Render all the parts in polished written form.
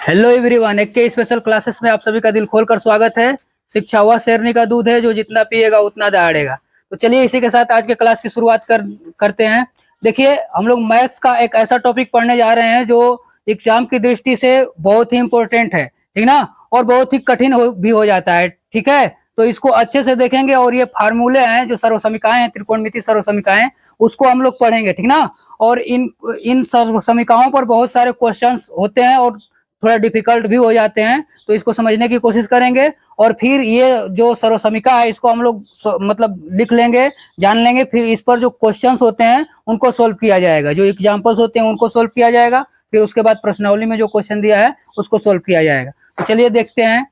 Hello everyone, एक के special classes में आप सभी का दिल खोलकर स्वागत है। शिक्षा वह शेरनी का दूध है जो जितना पिएगा उतना दहाड़ेगा। तो चलिए इसी के साथ आज के क्लास की शुरुआत करते हैं। देखिए, हम लोग मैथ्स का एक ऐसा टॉपिक पढ़ने जा रहे हैं जो एग्जाम की दृष्टि से बहुत ही इंपॉर्टेंट है, ठीक ना, और बहुत ही कठिन भी हो जाता है। ठीक है, तो इसको अच्छे से देखेंगे और ये फार्मूले हैं जो सर्वसमीकाएं हैं, त्रिकोणमिति सर्वसमीकाएं, उसको हम लोग पढ़ेंगे, ठीक ना। और इन इन सर्वसमीकाओं पर बहुत सारे क्वेश्चंस होते हैं और थोड़ा डिफिकल्ट भी हो जाते हैं, तो इसको समझने की कोशिश करेंगे। और फिर ये जो सर्वसमीका है इसको हम लोग मतलब लिख लेंगे, जान लेंगे। फिर इस पर जो क्वेश्चंस होते हैं उनको सोल्व किया जाएगा, जो एग्जांपल्स होते हैं उनको सोल्व किया जाएगा। फिर उसके बाद प्रश्नावली में जो क्वेश्चन दिया है उसको सोल्व किया जाएगा। तो चलिए देखते हैं।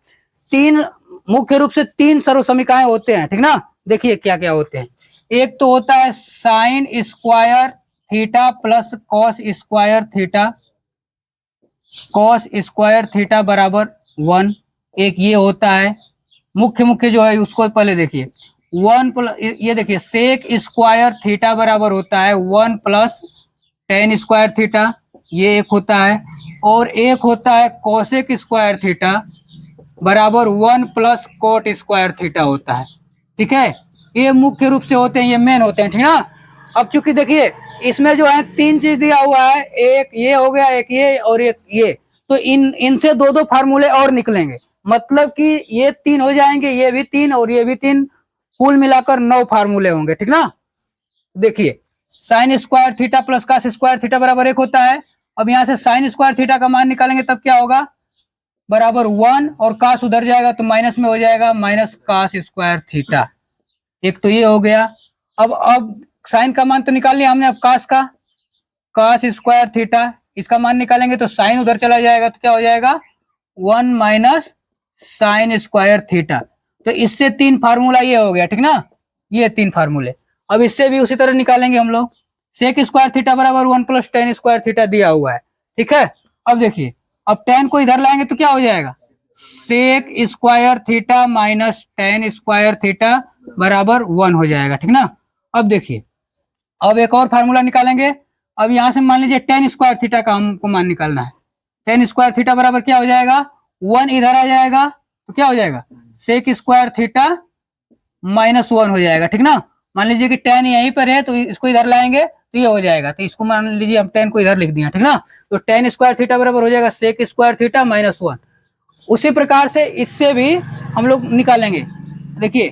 मुख्य रूप से तीन सर्वसमीकाएं होते हैं, ठीक ना। देखिए क्या क्या होते हैं। एक तो होता है sign square theta plus cos square theta, cos square theta बराबर 1। एक ये होता है मुख्य जो है, उसको पहले देखिए। 1 प्लस, ये देखिए, सेक स्क्वायर थीटा बराबर होता है 1 प्लस टेन स्क्वायर थीटा, ये एक होता है। और एक होता है कोसेक स्क्वायर थीटा बराबर 1 प्लस कोट स्क्वायर थीटा होता है। ठीक है, ये मुख्य रूप से होते हैं, ये मेन होते हैं, ठीक ना। अब चूंकि देखिए इसमें जो है तीन चीज दिया हुआ है, एक ये हो गया, एक ये और एक ये, तो इनसे दो दो फार्मूले और निकलेंगे। मतलब कि ये तीन हो जाएंगे, ये भी तीन और ये भी तीन, कुल मिलाकर 9 फार्मूले होंगे, ठीक ना। देखिए, sine square theta plus cos square theta बराबर 1 होता है। अब यहाँ से साइन स्क्वायर थीटा का मान निकालेंगे तब क्या होगा, बराबर 1, और कास उधर जाएगा तो माइनस में हो जाएगा, माइनस कास स्क्वायर थीटा। एक तो ये हो गया। अब साइन का मान तो निकाल लिया हमने, अब कास का, कास स्क्वायर थीटा, इसका मान निकालेंगे तो साइन उधर चला जाएगा तो क्या हो जाएगा, 1 माइनस साइन स्क्वायर थीटा। तो इससे 3 फार्मूला ये हो गया, ठीक ना, ये 3 फार्मूले। अब इससे भी उसी तरह निकालेंगे हम लोग। सेक स्क्वायर थीटा बराबर 1 प्लस टेन स्क्वायर थीटा दिया हुआ है, ठीक है। अब देखिए, अब टेन को इधर लाएंगे तो क्या हो जाएगा, sec square theta minus tan square theta बराबर 1 हो जाएगा, ठीक ना। अब देखिए, अब एक और फार्मूला निकालेंगे। अब यहां से मान लीजिए टेन स्क्वायर थीटा का हमको मान निकालना है। टेन स्क्वायर थीटा बराबर क्या हो जाएगा, 1 इधर आ जाएगा तो क्या हो जाएगा, सेक स्क्वायर थीटा माइनस 1 हो जाएगा, ठीक ना। मान लीजिए कि टेन यहीं पर है तो इसको इधर लाएंगे तो ये हो जाएगा, तो इसको मान लीजिए हम टेन को इधर लिख दिया, ठीक ना। तो टेन स्क्वायर थीटा बराबर हो जाएगा सेक स्क्वायर थीटा माइनस 1। उसी प्रकार से इससे भी हम लोग निकालेंगे। देखिए,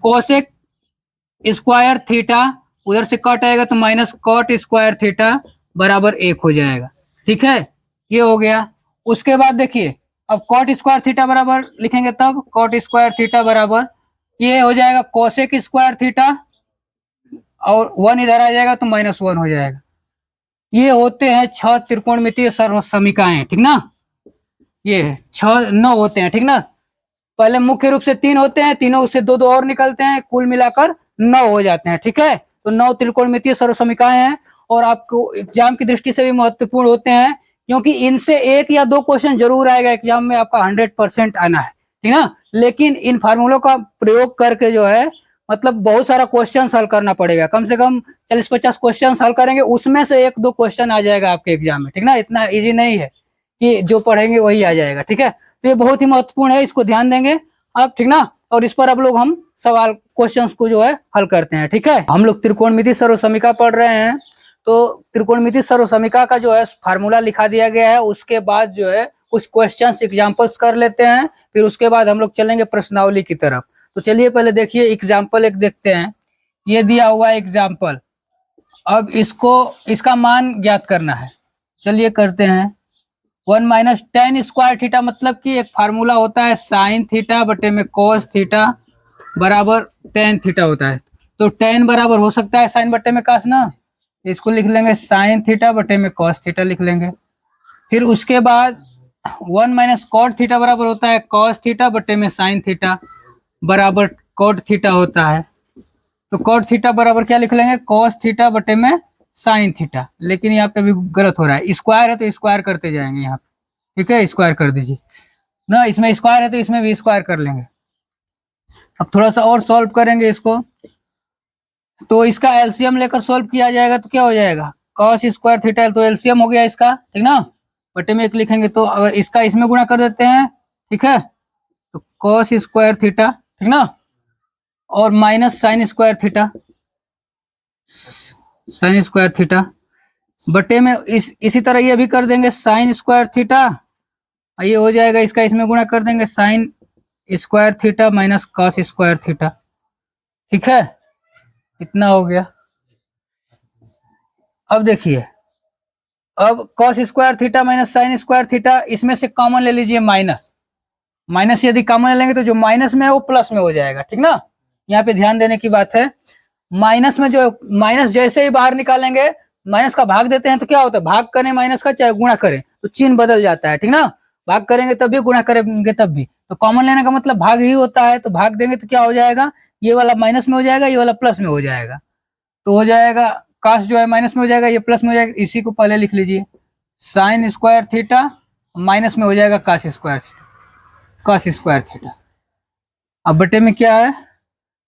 कोसेक स्क्वायर थीटा उधर से कट आएगा तो माइनस कॉट स्क्वायर थीटा बराबर 1 हो जाएगा, ठीक है, ये हो गया। उसके बाद देखिए, अब कॉट स्क्वायर थीटा बराबर लिखेंगे तब कॉट स्क्वायर थीटा बराबर ये हो जाएगा कोसेक स्क्वायर थीटा, और 1 इधर आ जाएगा तो माइनस 1 हो जाएगा। ये होते हैं 6 त्रिकोणमितीय सर्वसमीकाएं, ठीक ना। ये 9 होते हैं, ठीक ना। पहले मुख्य रूप से 3 होते हैं, तीनों उससे दो दो और निकलते हैं, कुल मिलाकर 9 हो जाते हैं, ठीक है। तो 9 त्रिकोणमितीय सर्वसमीकाएं हैं और आपको एग्जाम की दृष्टि से भी महत्वपूर्ण होते हैं, क्योंकि इनसे एक या दो क्वेश्चन जरूर आएगा एग्जाम में, आपका 100% आना है, ठीक ना। लेकिन इन फार्मूलों का प्रयोग करके जो है, मतलब बहुत सारा क्वेश्चन हल करना पड़ेगा, कम से कम 40-50 क्वेश्चन हल करेंगे, उसमें से एक दो क्वेश्चन आ जाएगा आपके एग्जाम में, ठीक ना। इतना ईजी नहीं है कि जो पढ़ेंगे वही आ जाएगा, ठीक है। तो ये बहुत ही महत्वपूर्ण है, इसको ध्यान देंगे आप, ठीक ना। और इस पर अब लोग हम सवाल क्वेश्चंस को जो है हल करते हैं, ठीक है। हम लोग त्रिकोणमिति सर्वसमीका पढ़ रहे हैं, तो त्रिकोणमिति सर्वसमीका का जो है फार्मूला लिखा दिया गया है। उसके बाद जो है कुछ क्वेश्चंस एग्जांपल्स कर लेते हैं, फिर उसके बाद हम लोग चलेंगे प्रश्नावली की तरफ। तो चलिए पहले देखिए एग्जाम्पल एक देखते हैं। ये दिया हुआ है एग्जाम्पल, अब इसका मान ज्ञात करना है। चलिए करते हैं। 1 माइनस टेन स्क्वायर थीटा, मतलब कि एक फार्मूला होता है साइन थीटा बटे में कोस थीटा बराबर टेन थीटा होता है। तो टेन बराबर हो सकता है साइन बटे में कास ना, इसको लिख लेंगे साइन थीटा बटे में कॉस थीटा लिख लेंगे। फिर उसके बाद 1 माइनस कॉट थीटा बराबर होता है कॉस थीटा बटे में साइन थीटा बराबर कॉट थीटा होता है। तो कॉट थीटा बराबर क्या लिख लेंगे, कॉस थीटा बटे में साइन थीटा। लेकिन यहाँ पे भी गलत हो रहा है, स्क्वायर है तो स्क्वायर करते जाएंगे यहाँ पे, ठीक है, स्क्वायर कर दीजिए ना। इसमें स्क्वायर है तो इसमें भी स्क्वायर कर लेंगे। अब थोड़ा सा और सॉल्व करेंगे इसको, तो इसका एलसीएम लेकर सॉल्व किया जाएगा तो क्या हो जाएगा, कॉस स्क्वायर थीटा, तो एलसीएम हो गया इसका, ठीक ना, बटे में 1 लिखेंगे तो अगर इसका इसमें गुणा कर देते हैं, ठीक है, तो कॉस स्क्वायर थीटा, ठीक ना, और minus sine square theta, sign square theta बटे में इसी तरह ये भी कर देंगे साइन स्क्वायर थीटा, ये हो जाएगा, इसका इसमें गुणा कर देंगे sign square theta minus cos square theta, ठीक है, इतना हो गया। अब देखिए, अब cos square theta minus sine square theta, इसमें से कॉमन ले लीजिए माइनस, माइनस यदि कॉमन लेंगे तो जो माइनस में है वो प्लस में हो जाएगा, ठीक ना। यहाँ पे ध्यान देने की बात है, माइनस में जो माइनस जैसे ही बाहर निकालेंगे, माइनस का भाग देते हैं तो क्या होता है, भाग करें माइनस का चाहे गुणा करें तो चिन्ह बदल जाता है, ठीक ना, भाग करेंगे तब भी गुणा करेंगे तब भी, तो कॉमन लेने का मतलब भाग ही होता है, तो भाग देंगे तो क्या हो जाएगा, ये वाला माइनस में हो जाएगा, ये वाला प्लस में हो जाएगा, तो हो जाएगा काश जो है माइनस में हो जाएगा, ये प्लस में हो जाएगा, इसी को पहले लिख लीजिए, साइन स्क्वायर थीटा माइनस में हो जाएगा काश square theta, cos square theta. अब बटे में क्या है,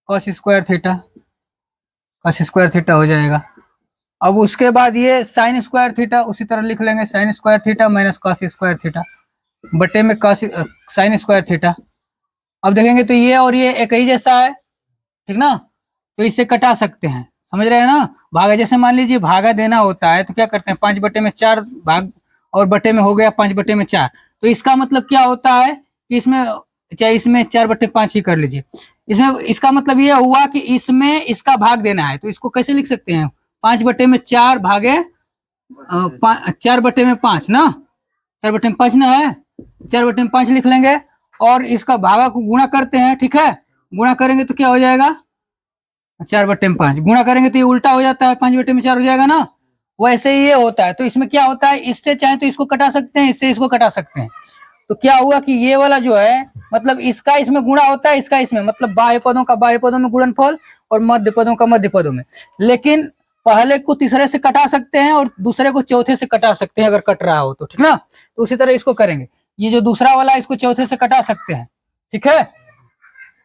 cos square theta, cos square theta हो जाएगा। अब उसके बाद ये साइन स्क्वायर थीटा उसी तरह लिख लेंगे, sign square theta minus cos square theta बटे में कॉस साइन स्क्वायर थीटा। अब देखेंगे तो ये और ये एक ही जैसा है, ठीक ना, तो इससे कटा सकते हैं, समझ रहे हैं ना। भागा, जैसे मान लीजिए भागा देना होता है तो क्या करते हैं, 5 बटे में 4 भाग और बटे में हो गया 5 बटे में 4, तो इसका मतलब क्या होता है कि इसमें, चाहे इसमें 4 बटे 5 ही कर लीजिए, इसमें इसका मतलब ये हुआ कि इसमें इसका भाग देना है, तो इसको कैसे लिख सकते हैं, 5 बटे में 4 भागे 4 बटे में 5 ना, 4 बटे में 5 ना है, 4 बटे में 5 लिख लेंगे और इसका भागा को गुणा करते हैं, ठीक है, गुणा करेंगे तो क्या हो जाएगा, 4 बटे में 5 गुणा करेंगे तो ये उल्टा हो जाता है, 5 बटे में 4 हो जाएगा ना, वैसे ही ये होता है। तो इसमें क्या होता है, इससे चाहे तो इसको कटा सकते हैं, इससे इसको कटा सकते हैं, तो क्या हुआ कि ये वाला जो है मतलब इसका इसमें गुणा होता है, इसका इसमें, मतलब बाह्य पदों का बाह्य पदों में गुणनफल और मध्य पदों का मध्य पदों में, लेकिन पहले को तीसरे से कटा सकते हैं और दूसरे को चौथे से कटा सकते हैं अगर कट रहा हो तो, ठीक ना, तो उसी तरह इसको करेंगे, ये जो दूसरा वाला इसको चौथे से कटा सकते हैं, ठीक है,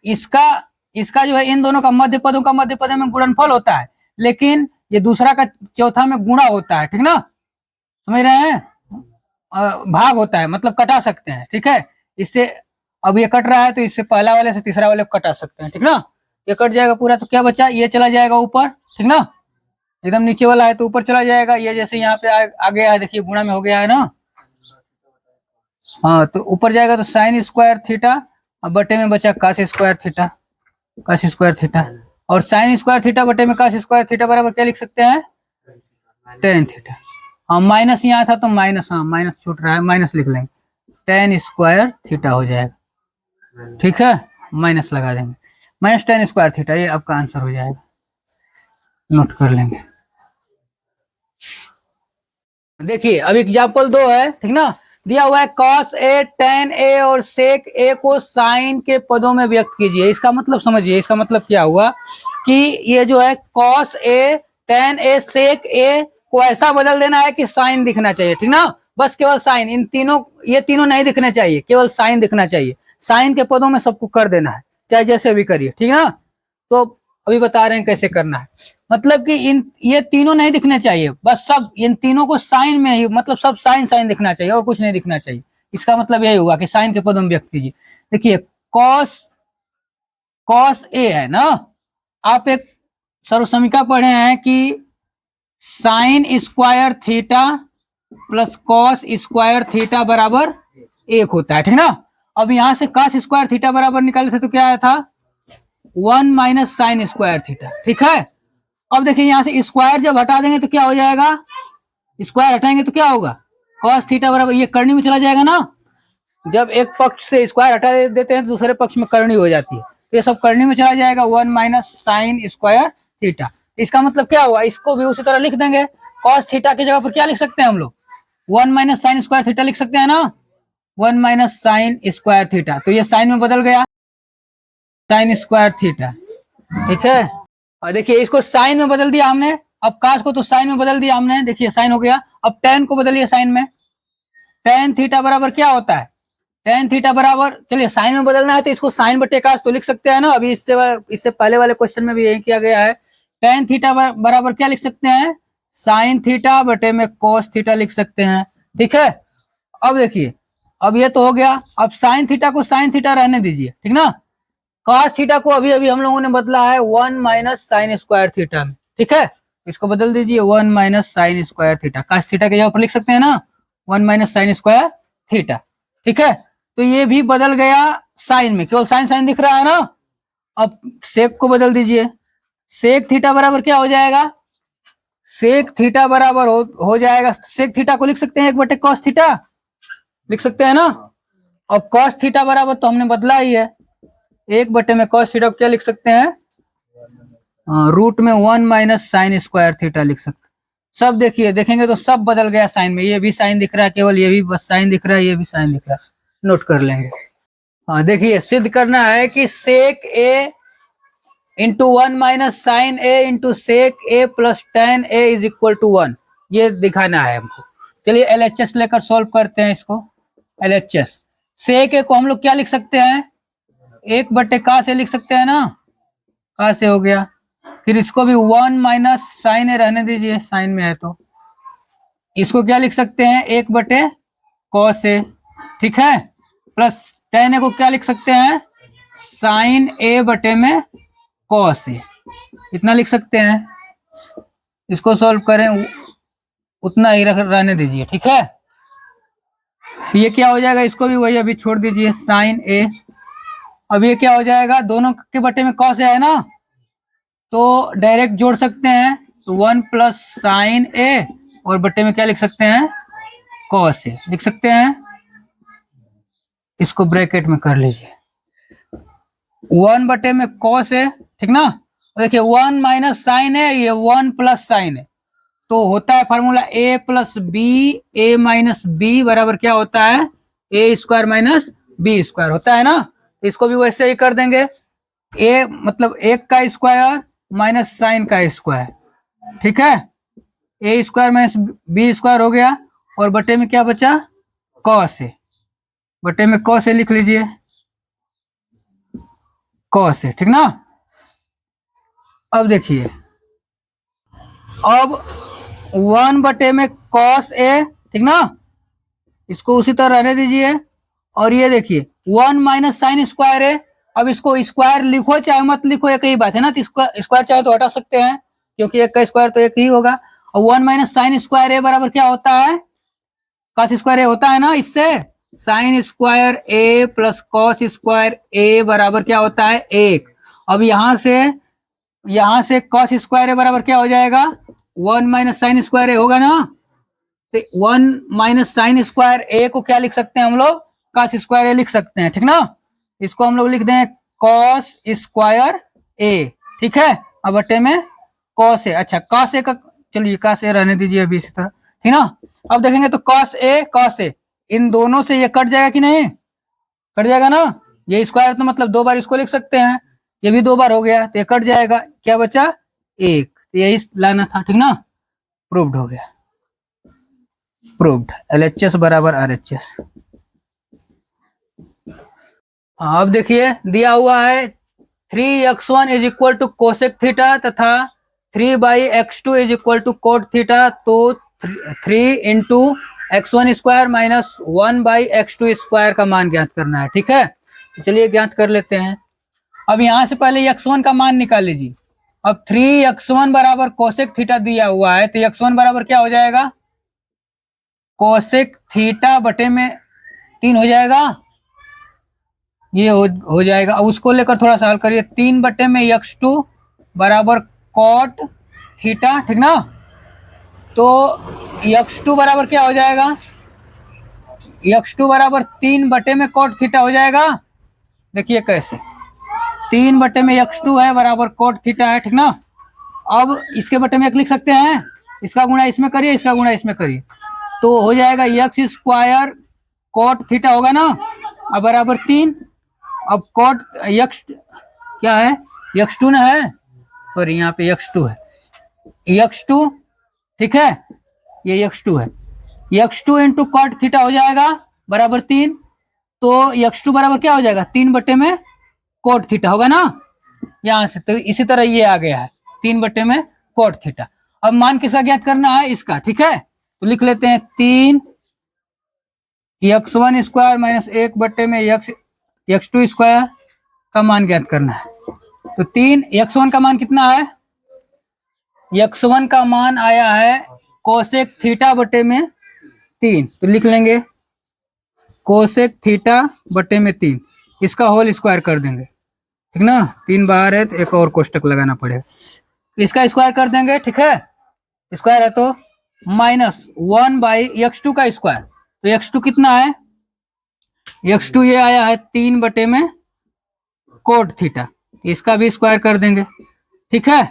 इसका जो है इन दोनों का मध्य पदों का मध्य पदों में गुणनफल होता है, लेकिन ये दूसरा का चौथा में गुणा होता है, ठीक ना, समझ रहे हैं, भाग होता है, मतलब कटा सकते हैं, ठीक है, इससे अब ये कट रहा है तो इससे पहला वाले से तीसरा वाले को कटा सकते हैं, ठीक ना, ये कट जाएगा पूरा, तो क्या बचा, ये चला जाएगा ऊपर, ठीक ना, एकदम नीचे वाला है तो ऊपर चला जाएगा, ये जैसे यहाँ पे आ गया है, देखिए गुणा में हो गया है ना, हाँ, तो ऊपर जाएगा तो साइन स्क्वायर थीटा, अब बटे में बचा काश स्क्वायर थीटा, काश स्क्वायर थीटा, और साइन स्क्वायर थीटा बटे में काश स्क्वायर थीटा बराबर क्या लिख सकते हैं, टेन थीटा, हाँ माइनस यहाँ था तो माइनस, हाँ माइनस छूट रहा है, माइनस लिख लेंगे, टेन स्क्वायर थीटा हो जाएगा, ठीक है, माइनस लगा देंगे, माइनस टेन स्क्वायर थीटा, ये आपका आंसर हो जाएगा, नोट कर लेंगे। देखिए अब एग्जाम्पल 2 है, ठीक ना, दिया हुआ है cos a tan a और sec a को साइन के पदों में व्यक्त कीजिए। इसका मतलब समझिए, इसका मतलब क्या हुआ कि ये जो है cos a tan a sec a को ऐसा बदल देना है कि साइन दिखना चाहिए, ठीक ना, बस केवल साइन, इन तीनों, ये तीनों नहीं दिखने चाहिए, केवल साइन दिखना चाहिए, साइन के पदों में सबको कर देना है, चाहे जैसे भी करिए, ठीक ना। तो अभी बता रहे हैं कैसे करना है, मतलब कि ये तीनों नहीं दिखने चाहिए, बस सब इन तीनों को साइन में ही, मतलब सब साइन साइन दिखना चाहिए और कुछ नहीं दिखना चाहिए। इसका मतलब यही हुआ कि साइन के पदों में व्यक्त कीजिए। देखिए कॉस ए है ना, आप एक सर्वसमीका पढ़े हैं कि sign square theta plus cos square theta बराबर 1 होता है, ठीक ना। अब यहां से कॉस स्क्वायर थीटा बराबर निकाले थे तो क्या आया था, 1 माइनस साइन स्क्वायर थीटा, ठीक है। अब देखिए यहां से स्क्वायर जब हटा देंगे तो क्या हो जाएगा, स्क्वायर हटाएंगे तो क्या होगा, कॉस थीटा बराबर, ये करनी में चला जाएगा ना, जब एक पक्ष से स्क्वायर हटा देते हैं तो दूसरे पक्ष में करनी हो जाती है, तो ये सब करनी में चला जाएगा, 1 माइनस साइन स्क्वायर थीटा। इसका मतलब क्या हुआ, इसको भी उसी तरह लिख देंगे, कॉस थीटा की जगह पर क्या लिख सकते हैं हम लोग, 1 माइनस साइन स्क्वायर थीटा लिख सकते हैं ना, 1 माइनस साइन स्क्वायर थीटा, तो ये साइन में बदल गया, साइन स्क्वायर थीटा, ठीक है। और देखिए इसको साइन में बदल दिया हमने, अब काश को तो साइन में बदल दिया हमने, देखिए साइन हो गया, अब टेन को बदलिए साइन में, टेन थीटा बराबर क्या होता है, टेन थीटा बराबर, चलिए साइन में बदलना है तो इसको साइन बटे काश तो लिख सकते हैं ना, अभी इससे पहले वाले क्वेश्चन में भी यही किया गया है, टेन थीटा बराबर क्या लिख सकते हैं, साइन थीटा बटे में कॉस थीटा लिख सकते हैं, ठीक है। अब देखिए, अब ये तो हो गया। अब साइन थीटा को साइन थीटा रहने दीजिए, ठीक ना। कॉस थीटा को अभी अभी हम लोगों ने बदला है 1 माइनस साइन स्क्वायर थीटा में, ठीक है। इसको बदल दीजिए 1 minus sine square theta, cos theta के जगह पर लिख सकते हैं ना 1 माइनस साइन स्क्वायर थीटा, ठीक है। तो ये भी बदल गया साइन में, केवल साइन साइन दिख रहा है ना। अब सेक को बदल दीजिए, सेक थीटा बराबर क्या हो जाएगा, सेक थीटा बराबर हो जाएगा, सेक थीटा को लिख सकते हैं 1/cos कॉस थीटा, लिख सकते हैं ना। अब कॉस थीटा बराबर तो हमने बदला ही है, 1/cos कॉस थीटा को क्या लिख सकते हैं, रूट में 1 माइनस साइन स्क्वायर थीटा लिख सकते हैं। सब देखिए, देखेंगे तो सब बदल गया साइन में, ये भी साइन दिख रहा है, केवल ये भी बस साइन दिख रहा है, ये भी साइन दिख रहा है, नोट कर लेंगे। हाँ देखिए, सिद्ध करना है कि sec A into 1 minus sine A into sec A plus tan A is equal to 1, ये दिखाना है हमको। चलिए एलएचएस लेकर सॉल्व करते हैं इसको। एलएचएस सेक ए को हम लोग क्या लिख सकते हैं, 1/का से लिख सकते हैं ना, का से हो गया। फिर इसको भी 1 माइनस साइन ए रहने दीजिए, साइन में है तो इसको क्या लिख सकते हैं 1/cos ए, ठीक है। प्लस टेन ए को क्या लिख सकते हैं, साइन ए बटे में कॉस ए, इतना लिख सकते हैं। इसको सॉल्व करें, उतना ही रहने दीजिए, ठीक है। ये क्या हो जाएगा, इसको भी वही अभी छोड़ दीजिए साइन ए। अब ये क्या हो जाएगा, दोनों के बटे में कॉस ए है ना, तो डायरेक्ट जोड़ सकते हैं, तो 1 प्लस साइन ए और बटे में क्या लिख सकते हैं, कॉस ए लिख सकते हैं। इसको ब्रैकेट में कर लीजिए, 1 बटे में कॉस ए, ठीक ना। देखिए 1 माइनस साइन है, ये 1 प्लस साइन है, तो होता है formula A plus B, A minus B बराबर क्या होता है, A square minus B square होता है ना। इसको भी वैसे ही कर देंगे, ए मतलब 1 का स्क्वायर माइनस साइन का स्क्वायर, ठीक है। A square minus B square हो गया, और बटे में क्या बचा, कॉस ए, बटे में कॉस ए लिख लीजिए, कॉस ए, ठीक ना। अब देखिए, अब 1 बटे में कॉस ए, ठीक ना, इसको उसी तरह रहने दीजिए। और ये देखिए 1 माइनस साइन स्क्वायर है, अब इसको स्क्वायर लिखो चाहे मत लिखो एक ही बात है ना, तो स्क्वायर चाहे तो हटा सकते हैं, क्योंकि एक का स्क्वायर तो एक ही होगा। और 1 माइनस साइन स्क्वायर ए बराबर क्या होता है, कॉस स्क्वायर ए होता है ना, इससे साइन स्क्वायर ए प्लस कॉस स्क्वायर ए बराबर क्या होता है 1। अब यहाँ से कॉस स्क्वायर ए बराबर क्या हो जाएगा, 1 माइनस साइन स्क्वायर ए होगा ना, तो 1 माइनस साइन स्क्वायर ए को क्या लिख सकते हैं हम लोग, कॉस स्क्वायर ए लिख सकते हैं, ठीक ना। इसको हम लोग लिख दें कॉस स्क्वायर ए, ठीक है। अब बटे में कॉस ए, अच्छा कॉस ए का, चलिए कॉस ए रहने दीजिए अभी इसी तरह, ठीक ना। अब देखेंगे तो कॉस ए, इन दोनों से ये कट जाएगा कि नहीं, कट जाएगा ना। ये स्क्वायर तो मतलब 2 बार इसको लिख सकते हैं, ये भी 2 बार हो गया, तो ये कट जाएगा, क्या बचा 1, तो यही लाना था, ठीक ना। प्रूव्ड हो गया, प्रूव्ड, एलएचएस बराबर आरएचएस। हाँ अब देखिए दिया हुआ है 3x1 is equal to cosec theta तथा 3/x2 is equal to cot theta, तो 3 into x1 square minus 1/x2 square का मान ज्ञात करना है, ठीक है। तो चलिए ज्ञात कर लेते हैं। अब यहां से पहले x1 का मान निकाल लीजिए। अब 3x1 बराबर कोसेक थीटा दिया हुआ है, तो x1 बराबर क्या हो जाएगा, कोसेक थीटा बटे में 3 हो जाएगा, ये हो जाएगा। अब उसको लेकर थोड़ा सा हल करिए, 3 बटे में x2 बराबर कॉट थीटा, ठीक ना। तो x2 बराबर क्या हो जाएगा, x2 बराबर 3 बटे में कॉट थीटा हो जाएगा। देखिए कैसे, 3 बटे में x2 है बराबर कॉट थीटा है, ठीक ना। अब इसके बटे में 1 लिख सकते हैं, इसका गुणा इसमें करिए, इसका गुणा इसमें करिए, तो हो जाएगा x स्क्वायर कॉट थीटा होगा ना, अब बराबर 3। अब कॉट x क्या है, x2 ना है, सॉरी यहाँ पे x2 है, x2, ठीक है, ये x2 है, x2 इंटू कॉट थीटा हो जाएगा बराबर 3, तो x2 बराबर क्या हो जाएगा, 3 बटे में कोट थीटा होगा ना यहाँ से। तो इसी तरह ये आ गया है 3 बटे में कोट थीटा। अब मान किसका ज्ञात करना है, इसका, ठीक है। तो लिख लेते हैं 3 x1 square minus 1/में x2 square का मान ज्ञात करना है। तो 3 x1 का मान कितना है? x1 का मान आया है कोसेक थीटा बटे में 3, तो लिख लेंगे कोसेक थीटा बटे में 3, इसका होल स्क्वायर कर देंगे, ठीक ना। 3 बाहर है तो एक और कोष्टक लगाना पड़ेगा, इसका स्क्वायर कर देंगे, ठीक है। स्क्वायर है तो -1/x2 का स्क्वायर, तो x2 कितना है? x2 ये आया है 3 में कोट थीटा, इसका भी स्क्वायर कर देंगे, ठीक है।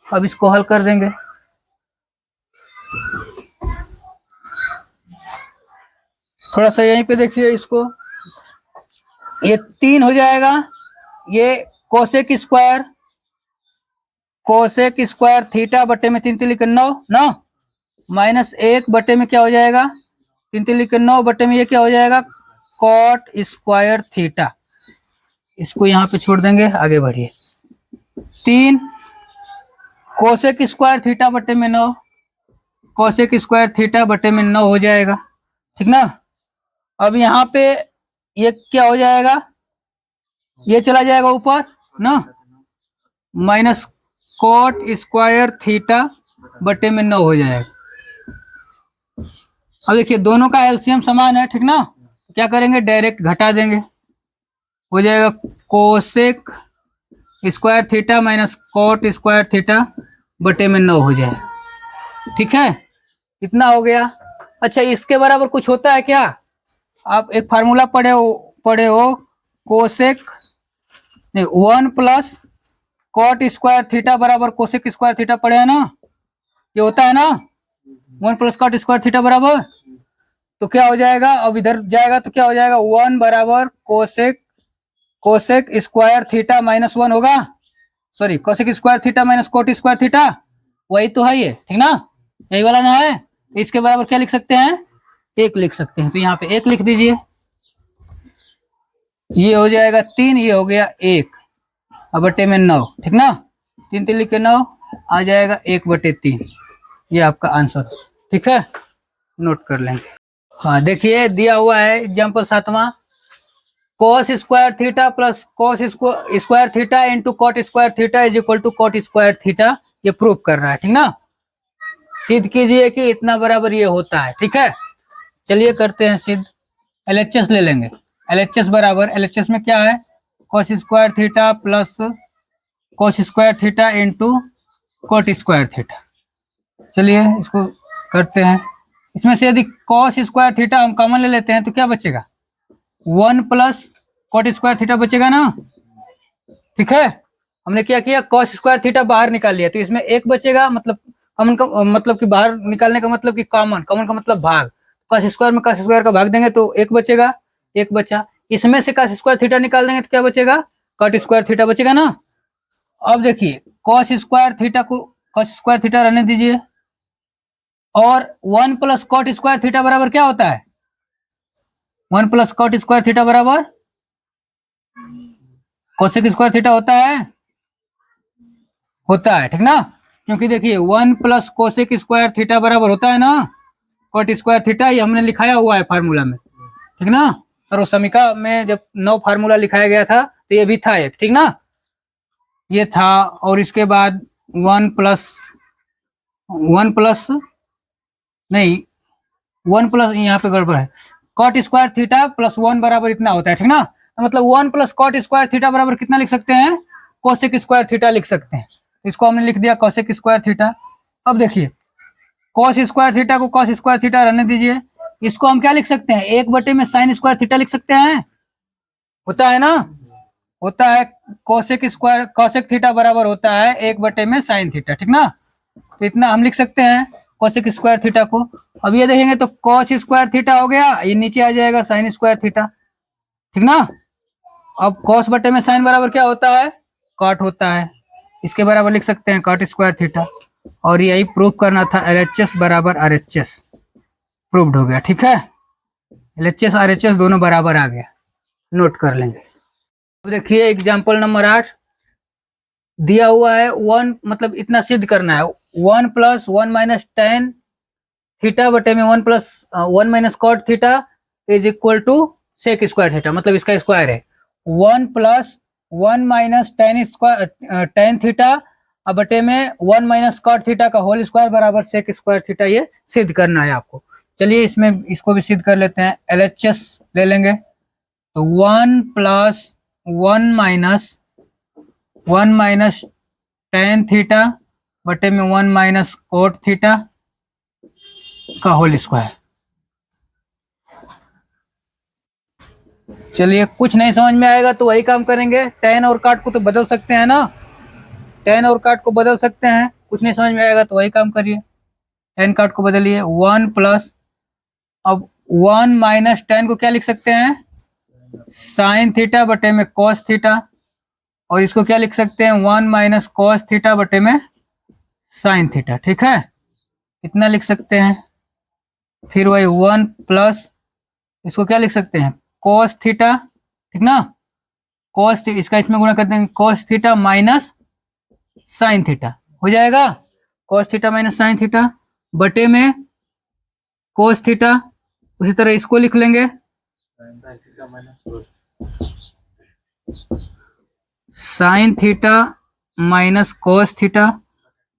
अब इसको हल कर देंगे। थोड़ा सा यहीं पे देखिए इसको, ये 3 हो जाएगा, ये कोसेक स्क्वायर थीटा बटे में 3 लिख 9 माइनस 1 में क्या हो जाएगा? 3 लिख 9 बटे में ये क्या हो जाएगा? Cot square theta. इसको यहाँ पे छोड़ देंगे, आगे बढ़िए। 3 कोसेक स्क्वायर थीटा बटे में 9, कोसेक स्क्वायर थीटा बटे में 9 हो जाएगा, ठीक ना। अब यहाँ पे ये क्या हो जाएगा? ये चला जाएगा ऊपर ना, माइनस कोट स्क्वायर थीटा बटे में 9 हो जाएगा। अब देखिए दोनों का एलसीएम समान है, ठीक ना। क्या करेंगे? डायरेक्ट घटा देंगे, हो जाएगा cosec square theta minus cot square theta बटे में 9 हो जाएगा, ठीक है। इतना हो गया। अच्छा, इसके बराबर कुछ होता है क्या? आप एक फार्मूला पढ़े हो cosec 1 plus cot square theta बराबर कोसेक स्क्वायर थीटा पढ़े है ना, ये होता है ना 1 प्लस कॉट स्क्वायर थीटा बराबर, तो क्या हो जाएगा? अब इधर जाएगा तो क्या हो जाएगा? 1 बराबर कोसेक स्क्वायर थीटा माइनस 1 होगा, sorry cosec square theta minus cot square theta, वही तो है ये, ठीक ना, यही वाला ना है। इसके बराबर क्या लिख सकते हैं? 1 लिख सकते हैं, तो यहाँ पे 1 लिख दीजिए। ये हो जाएगा 3, ये हो गया 1 अब बटे में 9, ठीक ना। 3 लिख के 9 आ जाएगा 1/3, ये आपका आंसर, ठीक है, नोट कर लेंगे। हाँ देखिए दिया हुआ है एग्जाम्पल 7वां, cos square theta plus cos square theta into cot square theta is equal to cot square theta, ये प्रूव कर रहा है, ठीक ना। सिद्ध कीजिए कि इतना बराबर ये होता है, ठीक है। चलिए करते हैं सिद्ध। LHS ले लेंगे, LHS बराबर, LHS में क्या है? cos square theta plus cos square theta into cot square theta. चलिए इसको करते हैं। इसमें से यदि cos स्क्वायर थीटा हम कॉमन ले लेते हैं तो क्या बचेगा? 1 प्लस कॉट स्क्वायर थीटा बचेगा ना, ठीक है। हमने क्या किया? cos स्क्वायर थीटा बाहर निकाल लिया, तो इसमें 1 बचेगा, मतलब कॉमन का मतलब कि बाहर निकालने का मतलब कि कॉमन का मतलब भाग, cos स्क्वायर में cos स्क्वायर का भाग देंगे तो 1 बचेगा, 1 बचा। इसमें से cos स्क्वायर थीटा निकाल देंगे तो क्या बचेगा? कॉट स्क्वायर थीटा बचेगा ना। अब देखिए cos स्क्वायर थीटा को cos स्क्वायर थीटा रहने दीजिए, और 1 प्लस कॉट स्क्वायर थीटा बराबर क्या होता है? 1 प्लस कॉट स्क्वायर थीटा बराबर कोसेक स्क्वायर थीटा होता है, ठीक ना। क्योंकि देखिए 1 प्लस कोसेक स्क्वायर थीटा बराबर होता है ना कॉट स्क्वायर थीटा, ये हमने लिखाया हुआ है फार्मूला में, ठीक ना। सर्वसमीका में जब 9 फार्मूला लिखाया गया था तो ये भी था एक, ठीक ना, ये था। और इसके बाद 1 प्लस नहीं 1 प्लस, यहाँ पे गड़बड़ है, कॉट स्क्वायर थीटा प्लस 1 बराबर इतना होता है, ठीक ना। तो मतलब 1 प्लस कॉट स्क्वायर थीटा बराबर कितना लिख सकते हैं? कोसेक स्क्वायर थीटा लिख सकते हैं। इसको हमने लिख दिया कोसेक स्क्वायर थीटा। अब देखिए cos स्क्वायर थीटा को cos स्क्वायर थीटा रहने दीजिए, इसको हम क्या लिख सकते हैं? 1 में साइन स्क्वायर थीटा लिख सकते हैं, होता है ना, होता है। कोसेक थीटा बराबर होता है 1 में साइन थीटा, ठीक ना। तो इतना हम लिख सकते हैं कोसेक स्क्वायर थीटा को। अब ये देखेंगे तो cos स्क्वायर थीटा हो गया, ये नीचे आ जाएगा साइन स्क्वायर थीटा, ठीक ना। अब cos बटे में साइन बराबर क्या होता है? कॉट होता है, इसके बराबर लिख सकते हैं कॉट स्क्वायर थीटा। और यही प्रूव करना था, LHS बराबर RHS, प्रूव्ड हो गया, ठीक है। LHS RHS दोनों बराबर आ गया, नोट कर लेंगे। अब देखिए एग्जाम्पल नंबर 8 दिया हुआ है 1, मतलब इतना सिद्ध करना है 1 प्लस 1 माइनस टेन थीटा बटे में 1 plus 1 minus cot theta is equal to sec square theta, मतलब इसका स्क्वायर है 1 प्लस 1 माइनस टेन थीटा अब बटे में 1 माइनस कॉट थीटा का होल स्क्वायर बराबर सेक स्क्वायर थीटा, ये सिद्ध करना है आपको। चलिए इसमें इसको भी सिद्ध कर लेते हैं, LHS ले लेंगे तो 1 प्लस 1 माइनस टेन थीटा बटे में 1 माइनस कोट थीटा का होल स्क्वायर। चलिए कुछ नहीं समझ में आएगा तो वही काम करेंगे, टेन और काट को तो बदल सकते हैं ना, टेन और काट को बदल सकते हैं। कुछ नहीं समझ में आएगा तो वही काम करिए, टेन काट को बदलिए 1 प्लस, अब 1 माइनस टेन को क्या लिख सकते हैं, साइन थीटा बटे में कॉस थीटा, और इसको क्या लिख सकते हैं 1 माइनस कॉस थीटा बटे में साइन थीटा। ठीक है, इतना लिख सकते हैं। फिर वही 1 प्लस इसको क्या लिख सकते हैं कॉस थीटा, ठीक ना, कॉस इसका इसमें गुणा कर देंगे cos theta minus sine theta हो जाएगा, cos theta minus sine theta बटे में कॉस थीटा। उसी तरह इसको लिख लेंगे sign theta minus cos theta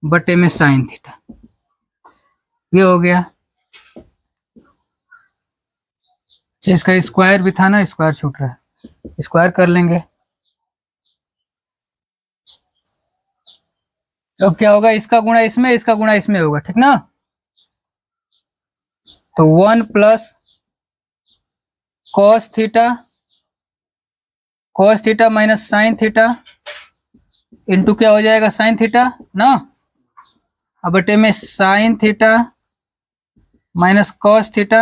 बटे में साइन थीटा, ये हो गया। अच्छा इसका स्क्वायर भी था ना, स्क्वायर छूट रहा है, स्क्वायर कर लेंगे। अब क्या होगा, इसका गुणा इसमें, इसका गुणा इसमें होगा, ठीक ना। तो 1 plus cos theta minus sine theta into क्या हो जाएगा साइन थीटा ना, अब बटे में sign theta minus cos theta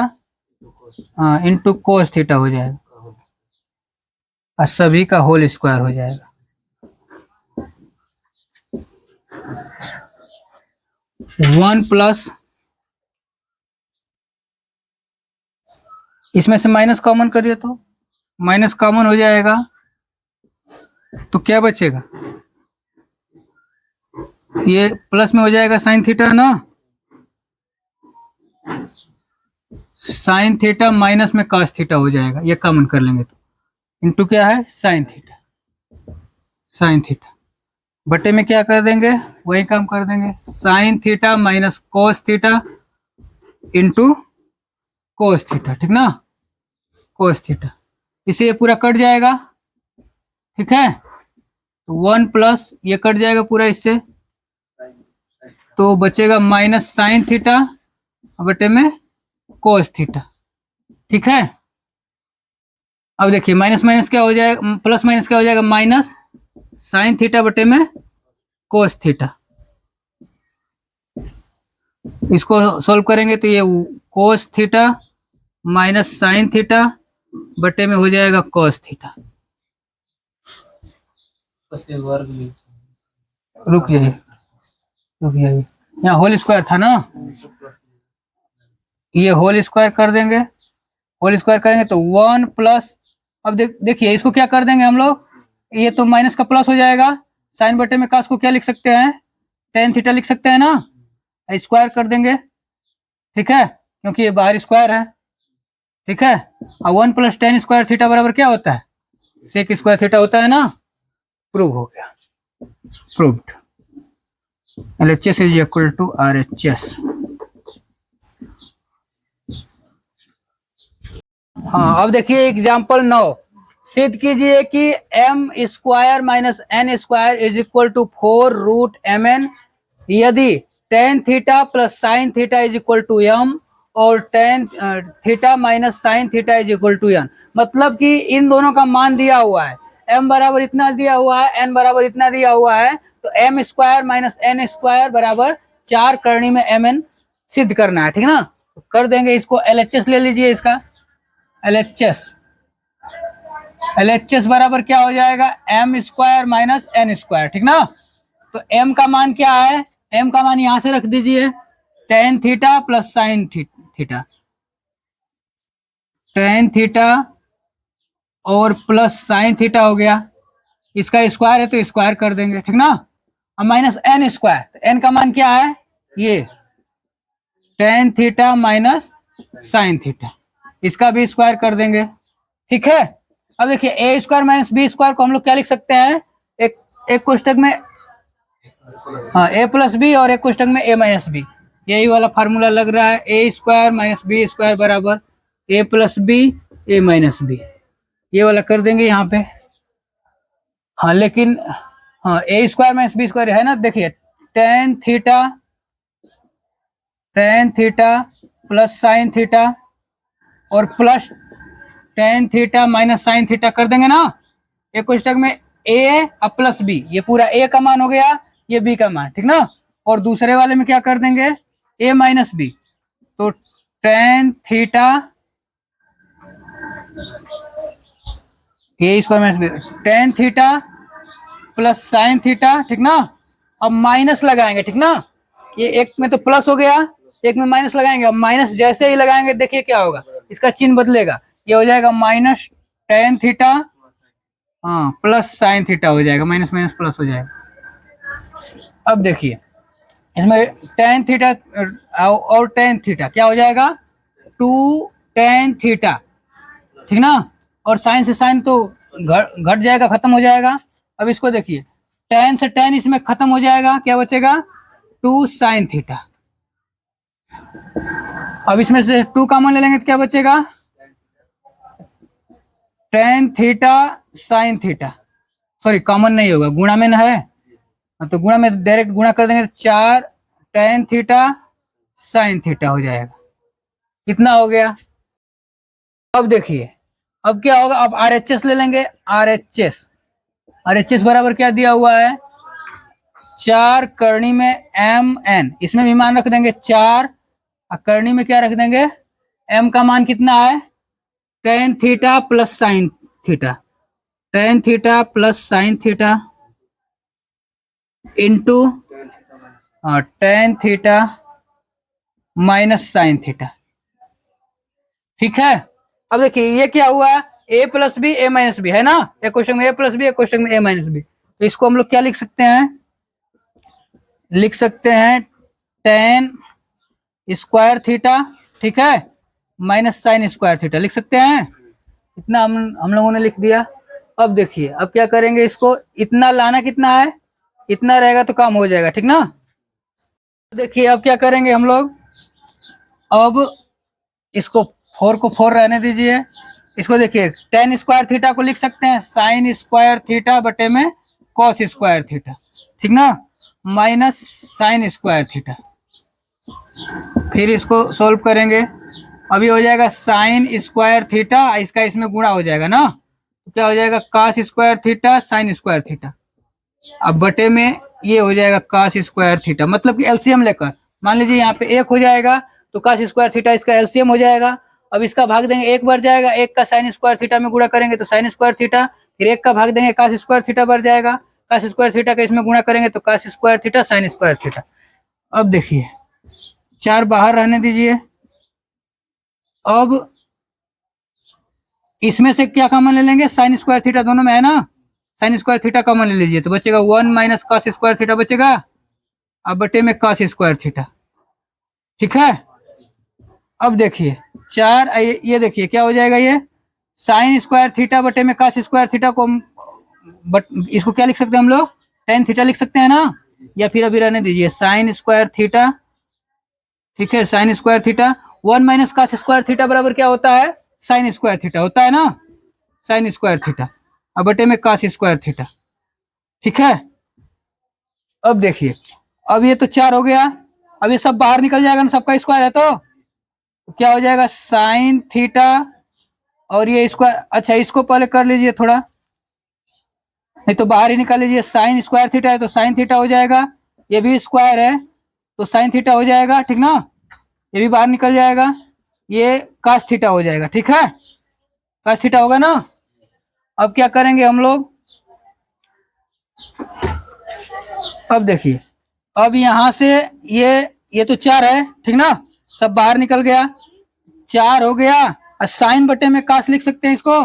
into cos theta हो जाएगा, और सभी का होल स्क्वायर हो जाएगा। वन प्लस इसमें से माइनस कॉमन करिए तो माइनस कॉमन हो जाएगा, तो क्या बचेगा, ये प्लस में हो जाएगा साइन थीटा ना, साइन थीटा माइनस में कॉस थीटा हो जाएगा, ये कॉमन कर लेंगे तो इंटू क्या है साइन थीटा बटे में क्या कर देंगे वही काम कर देंगे, sign theta minus cos theta into cos theta, ठीक ना, कोस थीटा। इसे ये पूरा कट जाएगा, ठीक है, तो 1 प्लस ये कट जाएगा पूरा इससे, तो बचेगा माइनस साइन थीटा बटे में कोस थीटा। ठीक है, अब देखिए माइनस माइनस क्या हो जाएगा, प्लस माइनस क्या हो जाएगा, माइनस साइन थीटा बटे में कोस थीटा। इसको सॉल्व करेंगे तो ये cos theta minus sine theta बटे में हो जाएगा कोस थीटा। रुक जाइए यहाँ होल स्क्वायर था ना, ये होल स्क्वायर कर देंगे, होल स्क्वायर करेंगे तो 1 प्लस, अब देखिए इसको क्या कर देंगे हम लोग, ये तो माइनस का प्लस हो जाएगा, साइन बटे में कॉस को क्या लिख सकते हैं टेन थीटा लिख सकते हैं ना, स्क्वायर कर देंगे, ठीक है, क्योंकि ये बाहर स्क्वायर है, ठीक है, और 1 प्लस टेन स्क्वायर थीटा बराबर क्या होता है सेक स्क्वायर थीटा होता है ना, प्रूव हो गया, proved. LHS is equal to RHS। हाँ अब देखिए एग्जाम्पल 9, सिद्ध कीजिए कि m square minus n square is equal to 4 root mn यदि tan theta plus sine theta is equal to m और tan theta minus sine theta is equal to n। मतलब कि इन दोनों का मान दिया हुआ है, m बराबर इतना दिया हुआ है, n बराबर इतना दिया हुआ है, तो m square minus n square बराबर 4 करनी में mn सिद्ध करना है, ठीक ना। तो कर देंगे इसको, LHS ले लीजिए इसका, LHS बराबर क्या हो जाएगा m square minus n square, ठीक ना। तो m का मान क्या है, m का मान यहां से रख दीजिए, tan theta plus sine theta, tan theta और प्लस साइन थीटा हो गया, इसका स्क्वायर है तो स्क्वायर कर देंगे, ठीक ना। अब माइनस n स्क्वायर, तो n का मान क्या है ये ten theta minus sine theta, इसका भी स्क्वायर कर देंगे, ठीक है। अब देखिए ए स्क्वायर माइनस बी स्क्वायर को हम लोग क्या लिख सकते हैं, एक कोष्टक में हाँ ए प्लस बी और एक कोष्टक में ए माइनस बी, यही वाला फार्मूला लग रहा है। A square minus B square बराबर A plus B A minus B, ये वाला कर देंगे यहाँ पे। हाँ लेकिन हाँ A square minus B square है ना, देखिए tan theta plus sine theta और plus tan theta minus sine theta कर देंगे ना। एक कोष्टक में ए अब प्लस बी, ये पूरा ए का मान हो गया, ये बी का मान, ठीक ना। और दूसरे वाले में क्या कर देंगे, ए माइनस बी, तो tan theta A square minus B, tan theta plus sine theta, ठीक ना। अब माइनस लगाएंगे, ठीक ना, ये एक में तो प्लस हो गया, एक में माइनस लगाएंगे। अब माइनस जैसे ही लगाएंगे देखिए क्या होगा, इसका चिन्ह बदलेगा, ये हो जाएगा माइनस टेन थीटा हाँ प्लस साइन थीटा हो जाएगा, माइनस माइनस प्लस हो जाएगा। अब देखिए इसमें टेन थीटा और टेन थीटा क्या हो जाएगा, टू टेन थीटा, ठीक ना। और साइन से साइन तो घट जाएगा, खत्म हो जाएगा। अब इसको देखिए टेन से टेन इसमें खत्म हो जाएगा, क्या बचेगा, टू साइन थीटा। अब इसमें से टू कॉमन ले लेंगे तो क्या बचेगा, ten theta sine theta, sorry common नहीं होगा, गुणा में ना है, तो गुणा में डायरेक्ट गुणा कर देंगे तो चार टेन थीटा साइन थीटा हो जाएगा। कितना हो गया। अब देखिए अब क्या होगा, अब आरएचएस ले लेंगे, आरएचएस बराबर क्या दिया हुआ है, चार करनी में एम एन, इसमें भी मान रख देंगे चार, और करनी में क्या रख देंगे, एम का मान कितना है, tan theta plus sine theta, tan theta plus sine theta into tan theta minus sine theta, ठीक है। अब देखिए ये क्या हुआ, ए plus B A minus B है ना, एक क्वेश्चन में ए प्लस बी, एक क्वेश्चन में ए माइनस बी, तो इसको हम लोग क्या लिख सकते हैं, लिख सकते हैं टेन स्क्वायर थीटा, ठीक है, माइनस साइन स्क्वायर थीटा लिख सकते हैं। इतना हम लोगों ने लिख दिया। अब देखिए अब क्या करेंगे, इसको इतना लाना कितना है, इतना रहेगा तो काम हो जाएगा, ठीक ना। देखिए अब क्या करेंगे हम लोग, अब इसको फोर को फोर रहने दीजिए, इसको देखिए टेन स्क्वायर थीटा को लिख सकते हैं साइन स्क्वायर थीटा बटे में कॉस स्क्वायर थीटा, ठीक ना, माइनस साइन स्क्वायर थीटा। फिर इसको सॉल्व करेंगे, अभी हो जाएगा साइन स्क्वायर थीटा, इसका इसमें गुणा हो जाएगा ना, तो क्या हो जाएगा cos square theta sine square theta, अब बटे में ये हो जाएगा कॉस स्क्वायर थीटा, मतलब कि एलसीएम लेकर मान लीजिए यहाँ पे एक हो जाएगा तो कॉस स्क्वायर थीटा इसका एलसीएम हो जाएगा। अब इसका भाग देंगे, एक बार जाएगा, एक का साइन स्क्वायर थीटा में गुणा करेंगे तो साइन स्क्वायर थीटा, फिर एक का भाग देंगे कॉस स्क्वायर थीटा बढ़ जाएगा, कॉस स्क्वायर थीटा का इसमें गुणा करेंगे तो cos square theta sine square theta. अब देखिए चार बाहर रहने दीजिए, अब इसमें से क्या कॉमन ले लेंगे, साइन स्क्वायर थीटा दोनों में है ना, साइन स्क्वायर थीटा कॉमन ले लीजिए तो बचेगा one minus cos square theta बचेगा, अब बटे में कॉस स्क्वायर थीटा, ठीक है। अब देखिए चार, ये देखिए क्या हो जाएगा, ये साइन स्क्वायर थीटा बटे में कॉस स्क्वायर थीटा को इसको क्या लिख सकते हैं हम लोग, टेन थीटा लिख सकते हैं ना, या फिर अभी रहने दीजिए साइन स्क्वायर थीटा, ठीक है, sign square theta, one minus cos square theta बराबर क्या होता है, साइन स्क्वायर थीटा होता है ना, साइन स्क्वायर थीटा, अब बटे में कॉस स्क्वायर थीटा, ठीक है। अब देखिए अब ये तो चार हो गया, अब ये सब बाहर निकल जाएगा ना, सबका स्क्वायर है तो क्या हो जाएगा साइन थीटा और ये स्क्वायर, अच्छा इसको पहले कर लीजिए थोड़ा, नहीं तो बाहर ही निकाल लीजिए, साइन स्क्वायर थीटा है तो साइन थीटा हो जाएगा, ये भी स्क्वायर है तो साइन थीटा हो जाएगा, ठीक ना, ये भी बाहर निकल जाएगा, ये कॉस थीटा हो जाएगा, ठीक है, कॉस थीटा होगा ना। अब क्या करेंगे हम लोग, अब देखिए अब यहां से ये तो चार है, ठीक ना, सब बाहर निकल गया, चार हो गया, और साइन बटे में कॉस लिख सकते हैं इसको,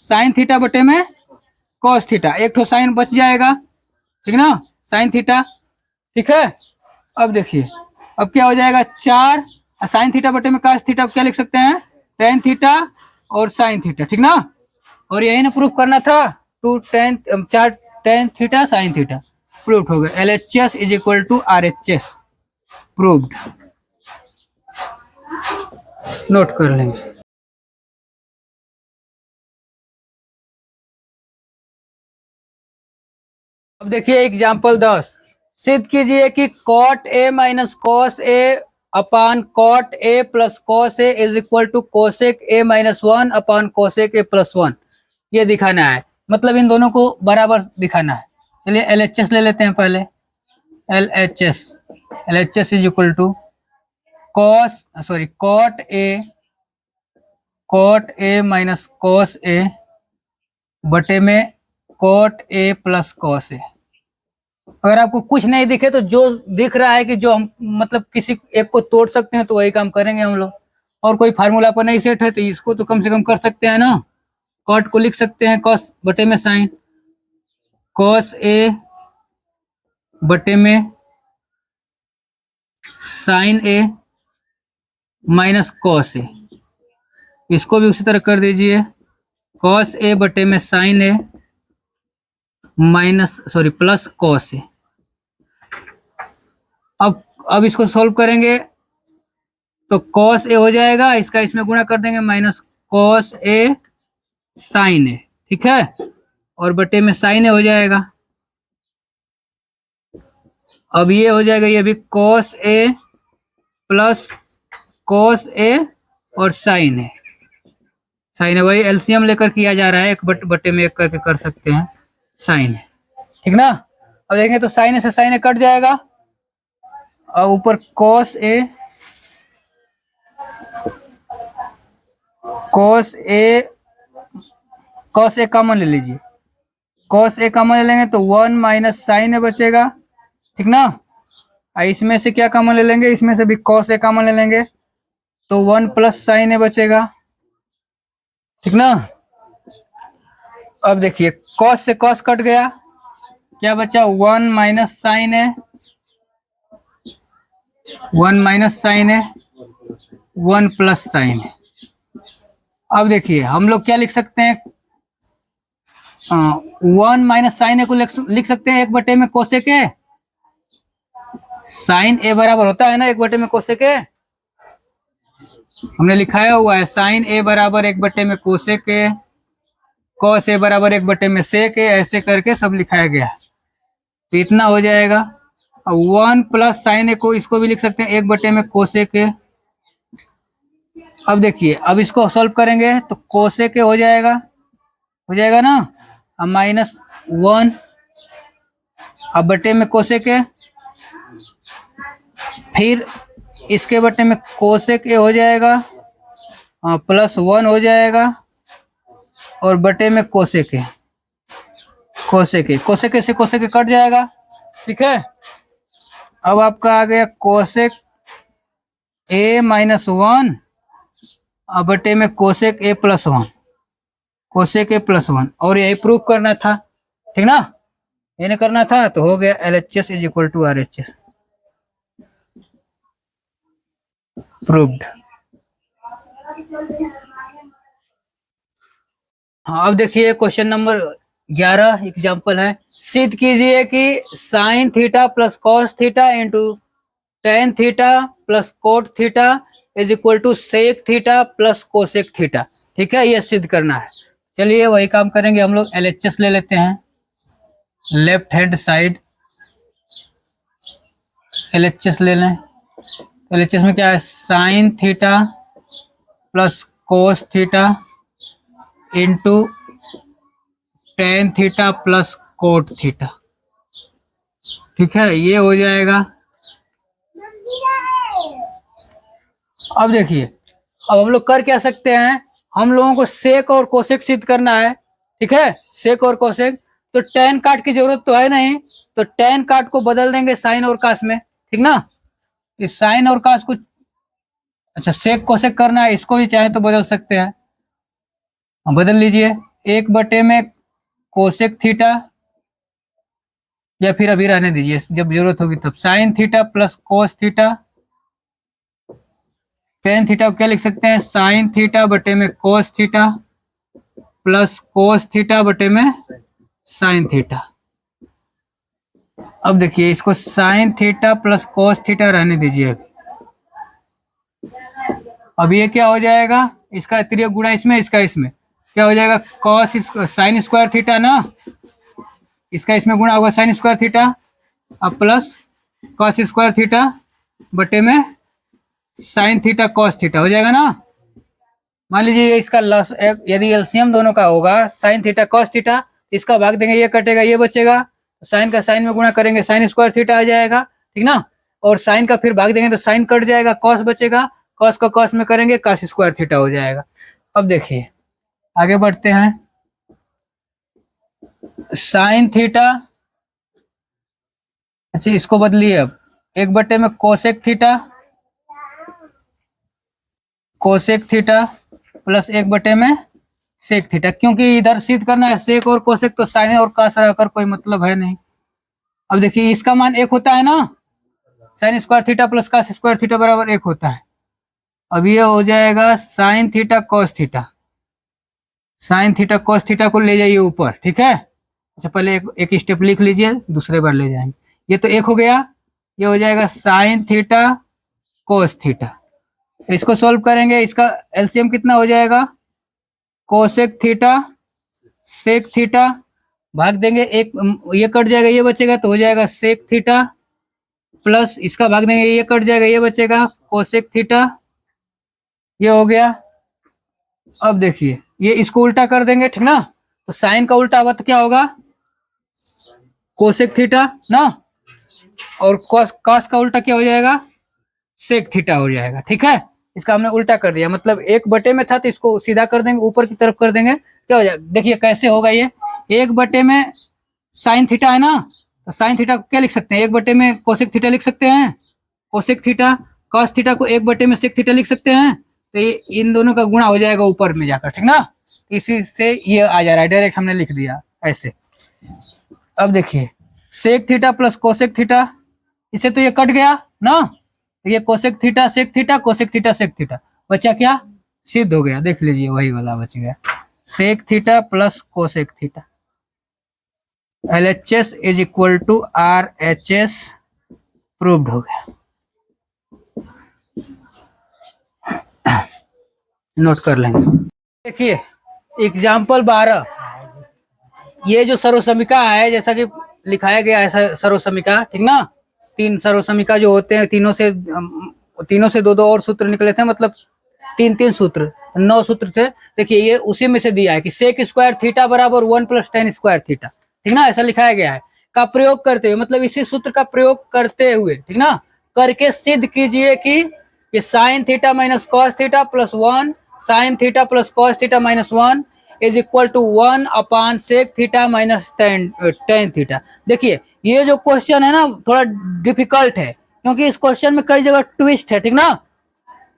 साइन थीटा बटे में कॉस थीटा, एक तो साइन बच जाएगा, ठीक ना, साइन थीटा, ठीक है। अब देखिए अब क्या हो जाएगा चार, और साइन थीटा बटे में कॉस थीटा क्या लिख सकते हैं, टेन थीटा और साइन थीटा, ठीक ना। और यही ना प्रूफ करना था, 4 tan theta sine theta, proof हो गया। LHS is equal to RHS, proved. Note कर लेंगे। अब देखिए एग्जाम्पल 10, सिद्ध कीजिए कि cot A minus cos A upon cot A plus cos A is equal to cosec A minus 1 upon cosec A plus 1। ये दिखाना है, मतलब इन दोनों को बराबर दिखाना है। चलिए LHS ले लेते हैं पहले। LHS, LHS is equal to cot A minus cos A बटे में cot A plus cos A। अगर आपको कुछ नहीं दिखे तो जो दिख रहा है कि जो हम मतलब किसी एक को तोड़ सकते हैं तो वही काम करेंगे हम लोग। और कोई फार्मूला पर नहीं सेट है तो इसको तो कम से कम कर सकते हैं ना। कॉट को लिख सकते हैं कॉस बटे में साइन, कॉस ए बटे में sign A minus cos A. इसको भी उसी तरह कर दीजिए, कॉस ए बटे में sign A plus cos A. अब इसको सॉल्व करेंगे तो कॉस ए हो जाएगा, इसका इसमें गुणा कर देंगे, माइनस कॉस ए साइन ए, ठीक है। और बटे में साइन ए हो जाएगा। अब ये हो जाएगा, ये भी cos A plus cos A और साइन ए। साइन ए वही एलसीएम लेकर किया जा रहा है, एक बटे में एक करके कर सकते हैं साइन ए, ठीक ना। अब देखेंगे तो साइन ए से साइन ए कट जाएगा और ऊपर कॉस ए कॉमन ले लीजिए। कॉस ए कॉमन ले लेंगे तो 1 माइनस साइन ए बचेगा, ठीक ना। इसमें से क्या कॉमन ले लेंगे, इसमें से भी कॉस ए कॉमन ले लेंगे तो 1 प्लस साइन ए बचेगा, ठीक ना। अब देखिए कॉस से कॉस कट गया, क्या बचा 1 माइनस साइन ए, 1 माइनस साइन ए 1 प्लस साइन ए। अब देखिए हम लोग क्या लिख सकते हैं, 1 माइनस साइन ए को लिख सकते हैं 1 बटे में कोसेक ए। साइन ए बराबर होता है ना 1 बटे में कोसेक ए, हमने लिखाया हुआ है साइन ए बराबर 1 बटे में कोसेक ए, कॉस ए बराबर 1 बटे में सेक ए, ऐसे करके सब लिखाया गया है। तो इतना हो जाएगा। 1 प्लस साइन ए को इसको भी लिख सकते हैं 1 बटे में कोसेक ए। अब देखिए अब इसको सॉल्व करेंगे तो कोसेक ए हो जाएगा ना, अब माइनस 1 अब बटे में कोसेक ए, फिर इसके बटे में कोसेक ए हो जाएगा, प्लस 1 हो जाएगा और बटे में कोसेक ए से कोसेक ए कट जाएगा, ठीक है। अब आपका आ गया कोसेक ए माइनस 1 अब बटे में कोसेक ए प्लस 1 और यही प्रूफ करना था, ठीक ना। ये करना था तो हो गया LHS is equal to RHS, proved. हाँ अब देखिए क्वेश्चन नंबर 11 एग्जाम्पल है, सिद्ध कीजिए कि sine theta plus cos theta into tan theta plus cot theta is equal to sec theta plus cosec theta, ठीक है। ये सिद्ध करना है। चलिए वही काम करेंगे हम लोग। LHS ले लेते हैं, लेफ्ट हैंड साइड LHS ले लें। LHS में क्या है, sign theta plus cos theta into tan theta plus cot theta, ठीक है। ये हो जाएगा। अब देखिए अब हम लोग कर क्या सकते हैं, हम लोगों को सेक और कोसेक सिद्ध करना है, ठीक है। सेक और कोसेक तो टेन काट की जरूरत तो है नहीं, तो टेन काट को बदल देंगे साइन और कास में, ठीक ना। इस साइन और कास को अच्छा सेक कोसेक करना है, इसको भी चाहे तो बदल सकते हैं, बदल लीजिए। 1 बटे में कोसेक थीटा, या फिर अभी रहने दीजिए, जब जरूरत होगी तब sign theta plus cos theta tan theta को क्या लिख सकते हैं, साइन थीटा बटे में cos theta plus cos theta बटे में साइन थीटा। अब देखिए इसको sign theta plus cos theta रहने दीजिए। अब ये क्या हो जाएगा, इसका तिर्यक गुणा इसमें, इसका इसमें क्या हो जाएगा, कॉस साइन स्क्वायर थीटा ना, इसका इसमें गुणा होगा साइन स्क्वायर थीटा, अब प्लस कॉस स्क्वायर थीटा बटे में साइन थीटा कॉस थीटा हो जाएगा ना। मान लीजिए इसका यदि एलसीएम दोनों का होगा साइन थीटा कॉस थीटा, इसका भाग देंगे ये कटेगा ये बचेगा, साइन का साइन में गुणा करेंगे साइन स्क्वायर थीटा आ जाएगा, ठीक ना। और साइन का फिर भाग देंगे तो साइन कट जाएगा, कॉस बचेगा, कॉस का कॉस में करेंगे कॉस स्क्वायर थीटा हो जाएगा। अब देखिए आगे बढ़ते हैं, साइन थीटा, अच्छा इसको बदलिए अब, एक बटे में cosec theta, cosec theta plus एक बटे में सेक थीटा, क्योंकि इधर सिद्ध करना है सेक और कोसेक तो साइन और कॉस रहकर कोई मतलब है नहीं। अब देखिए इसका मान एक होता है ना, sign square theta plus cos square theta बराबर एक होता है। अब ये हो जाएगा sine theta cos theta, sine theta cos theta को ले जाइए ऊपर, ठीक है। अच्छा पहले एक स्टेप लिख लीजिए, दूसरे बार ले जाएंगे। ये तो एक हो गया, ये हो जाएगा साइन थीटा कोस थीटा। इसको सॉल्व करेंगे, इसका एलसीएम कितना हो जाएगा, कोसेक थीटा सेक थीटा, भाग देंगे एक, ये कट जाएगा ये बचेगा तो हो जाएगा सेक थीटा, प्लस इसका भाग देंगे ये कट जाएगा ये बचेगा कोसेक थीटा, ये हो गया। अब देखिए ये इसको उल्टा कर देंगे, ठीक ना, तो साइन का उल्टा होगा तो क्या होगा, कोसेक थीटा ना, और कॉस का उल्टा क्या हो जाएगा, सेक थीटा हो जाएगा, ठीक है। इसका हमने उल्टा कर दिया, मतलब एक बटे में था तो इसको सीधा कर देंगे, ऊपर की तरफ कर देंगे, क्या हो जाएगा, देखिए कैसे होगा ये, एक बटे में साइन थीटा है ना, तो साइन थीटा को क्या लिख सकते हैं, एक बटे में कोसेक थीटा लिख सकते हैं, कोसेक थीटा, कॉस थीटा को एक बटे में सेक थीटा लिख सकते हैं, तो ये इन दोनों का गुणा हो जाएगा ऊपर में जाकर, ठीक ना, इसी से ये आ जा रहा है, डायरेक्ट हमने लिख दिया ऐसे। अब देखिए sec theta plus cosec theta, इससे तो ये कट गया ना, तो ये cosec theta sec theta, cosec theta sec theta, बचा क्या, सिद्ध हो गया, देख लीजिए वही वाला बच गया, sec theta plus cosec theta, LHS is equal to RHS, proved हो गया। नोट कर लेंगे। देखिए एग्जाम्पल 12, ये जो सर्वसमीका है जैसा कि लिखाया गया है सर्वसमीका, ठीक ना, तीन सर्वसमीका जो होते हैं तीनों से दो दो और सूत्र निकले थे, मतलब तीन तीन सूत्र 9 सूत्र थे। देखिए ये उसी में से दिया है कि सेक स्क्वायर थीटा बराबर 1 + tan स्क्वायर थीटा, ठीक ना, ऐसा लिखाया गया है, का प्रयोग करते हुए, मतलब इसी सूत्र का प्रयोग करते हुए, ठीक ना, करके सिद्ध कीजिए कि ये sine theta minus cos theta plus 1 sine theta plus cos theta minus 1 is equal to 1 upon sec theta minus tan theta. देखिए ये जो क्वेश्चन है ना थोड़ा डिफिकल्ट है, क्योंकि इस क्वेश्चन में कई जगह ट्विस्ट है, ठीक ना,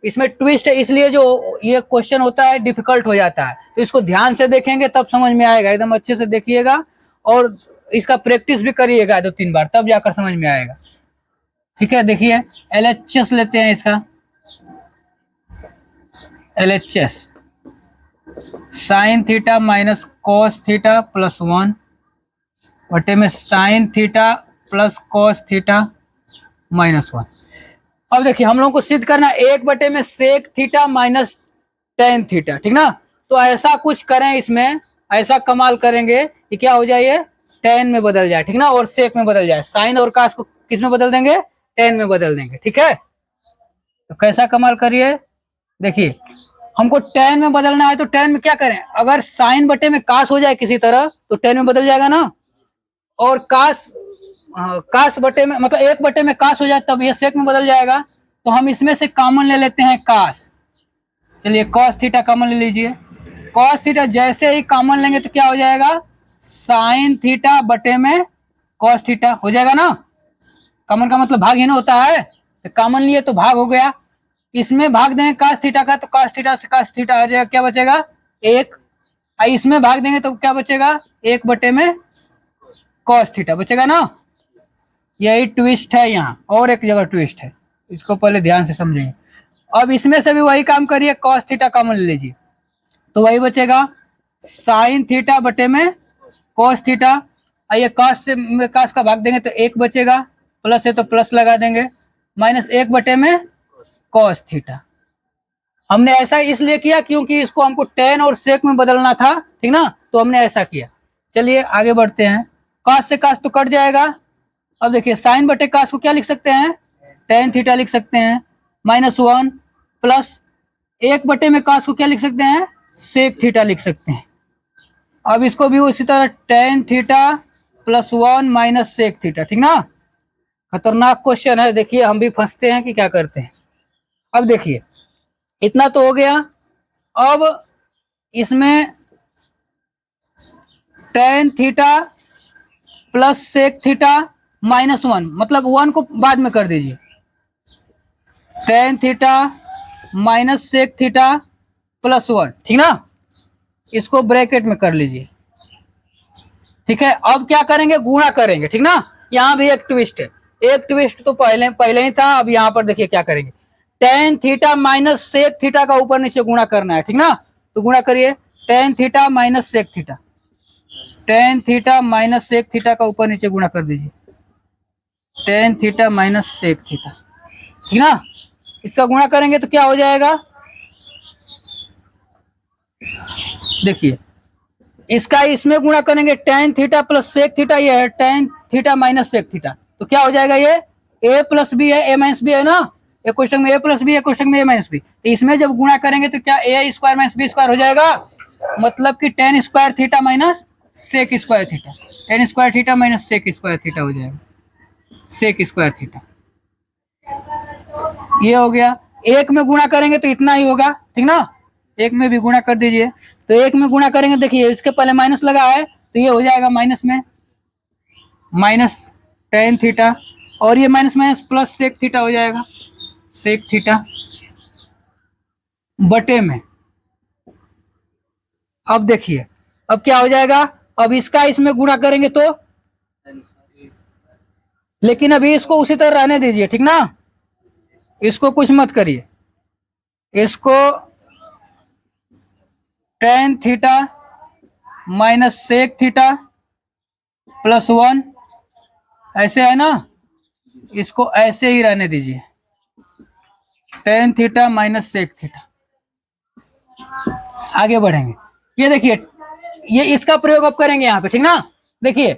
इसमें ट्विस्ट है, इसलिए जो ये क्वेश्चन होता है डिफिकल्ट हो जाता है, तो इसको ध्यान से देखेंगे तब समझ में आएगा, एकदम अच्छे से देखिएगा और इसका प्रैक्टिस भी करिएगा 2-3 बार, तब जाकर समझ में आएगा, ठीक है। देखिए LHS लेते हैं, इसका LHS sign theta minus cos theta plus 1 बटे में sign theta plus cos theta minus 1। अब देखिए हम लोगों को सिद्ध करना एक बटे में sec theta minus tan theta, ठीक ना, तो ऐसा कुछ करें, इसमें ऐसा कमाल करेंगे कि क्या हो जाए, ये टेन में बदल जाए, ठीक ना, और सेक में बदल जाए, साइन और कास को किस में बदल देंगे, टेन में बदल देंगे, ठीक है। तो कैसा कमाल करिए, देखिए हमको टेन में बदलना है, तो टेन में क्या करें, अगर साइन बटे में कास हो जाए किसी तरह तो टेन में बदल जाएगा ना, और कास बटे में, मतलब एक बटे में कास हो जाए तब ये सेक में बदल जाएगा, तो हम इसमें से कॉमन ले लेते हैं कास, चलिए कॉस थीटा कॉमन ले लीजिए, कॉस थीटा जैसे ही कॉमन लेंगे तो क्या हो जाएगा, साइन थीटा बटे में कॉस थीटा हो जाएगा ना, कॉमन का मतलब भाग ही ना होता है, तो कॉमन लिए तो भाग हो गया, इसमें भाग देंगे cos थीटा का, तो cos थीटा से cos थीटा आ जाएगा, क्या बचेगा एक, इसमें भाग देंगे तो क्या बचेगा, एक बटे में cos थीटा बचेगा ना। यही ट्विस्ट है यहाँ, और एक जगह ट्विस्ट है, इसको पहले ध्यान से समझेंगे। अब इसमें से भी वही काम करिए, कॉस थीटा कॉमन ले लीजिए, तो वही बचेगा साइन थीटा बटे में कॉस थीटा। ये कॉस से कॉस का भाग देंगे तो 1 बचेगा, प्लस है तो प्लस लगा देंगे, माइनस 1 बटे में कॉस थीटा। हमने ऐसा इसलिए किया क्योंकि इसको हमको टेन और सेक में बदलना था, ठीक ना, तो हमने ऐसा किया। चलिए आगे बढ़ते हैं। कॉस से कॉस तो कट जाएगा। अब देखिए साइन बटे कॉस को क्या लिख सकते हैं, टेन थीटा लिख सकते हैं, -1 प्लस 1 बटे में कॉस को क्या लिख सकते हैं, सेक थीटा लिख सकते हैं। अब इसको भी उसी तरह tan theta +1 minus sec theta, ठीक ना। खतरनाक क्वेश्चन है, देखिए हम भी फंसते हैं कि क्या करते हैं। अब देखिए इतना तो हो गया। अब इसमें tan theta plus sec theta -1, मतलब 1 को बाद में कर दीजिए, tan theta minus sec theta +1, ठीक ना, इसको ब्रैकेट में कर लीजिए, ठीक है। अब क्या करेंगे, गुणा करेंगे, ठीक ना। यहाँ भी एक ट्विस्ट है, एक ट्विस्ट तो पहले ही था। अब यहाँ पर देखिए क्या करेंगे, tan theta minus sec theta का ऊपर नीचे गुणा करना है, ठीक ना। तो गुणा करिए, tan theta minus sec theta, tan theta minus sec theta का ऊपर नीचे गुणा कर दीजिए, tan theta minus sec theta, ठीक ना। इसका गुणा करेंगे तो क्या हो जाएगा, देखिए इसका इसमें गुणा करेंगे, tan theta plus sec theta, ये है tan theta minus sec theta, तो क्या हो जाएगा, ये a प्लस बी है, a माइनस बी है ना, एक क्वेश्चन में a प्लस बी है, क्वेश्चन में a माइनस बी। तो इसमें जब गुणा करेंगे तो क्या a square minus B square हो जाएगा, मतलब कि tan square theta minus sec square theta, tan square theta minus sec square theta हो जाएगा, सेक स्क्वायर थीटा। ये हो गया। एक में गुणा करेंगे तो इतना ही होगा, ठीक ना, एक में भी गुणा कर दीजिए। तो एक में गुणा करेंगे, देखिए इसके पहले माइनस लगा है तो ये हो जाएगा माइनस में माइनस टेन थीटा, और ये minus minus plus sec theta हो जाएगा, सेक थीटा बटे में। अब देखिए अब क्या हो जाएगा, अब इसका इसमें गुणा करेंगे तो, लेकिन अभी इसको उसी तरह रहने दीजिए, ठीक ना, इसको कुछ मत करिए, इसको tan theta minus sec theta +1 ऐसे है ना, इसको ऐसे ही रहने दीजिए, tan theta minus sec theta. आगे बढ़ेंगे, ये देखिए ये इसका प्रयोग अब करेंगे यहाँ पे, ठीक ना। देखिए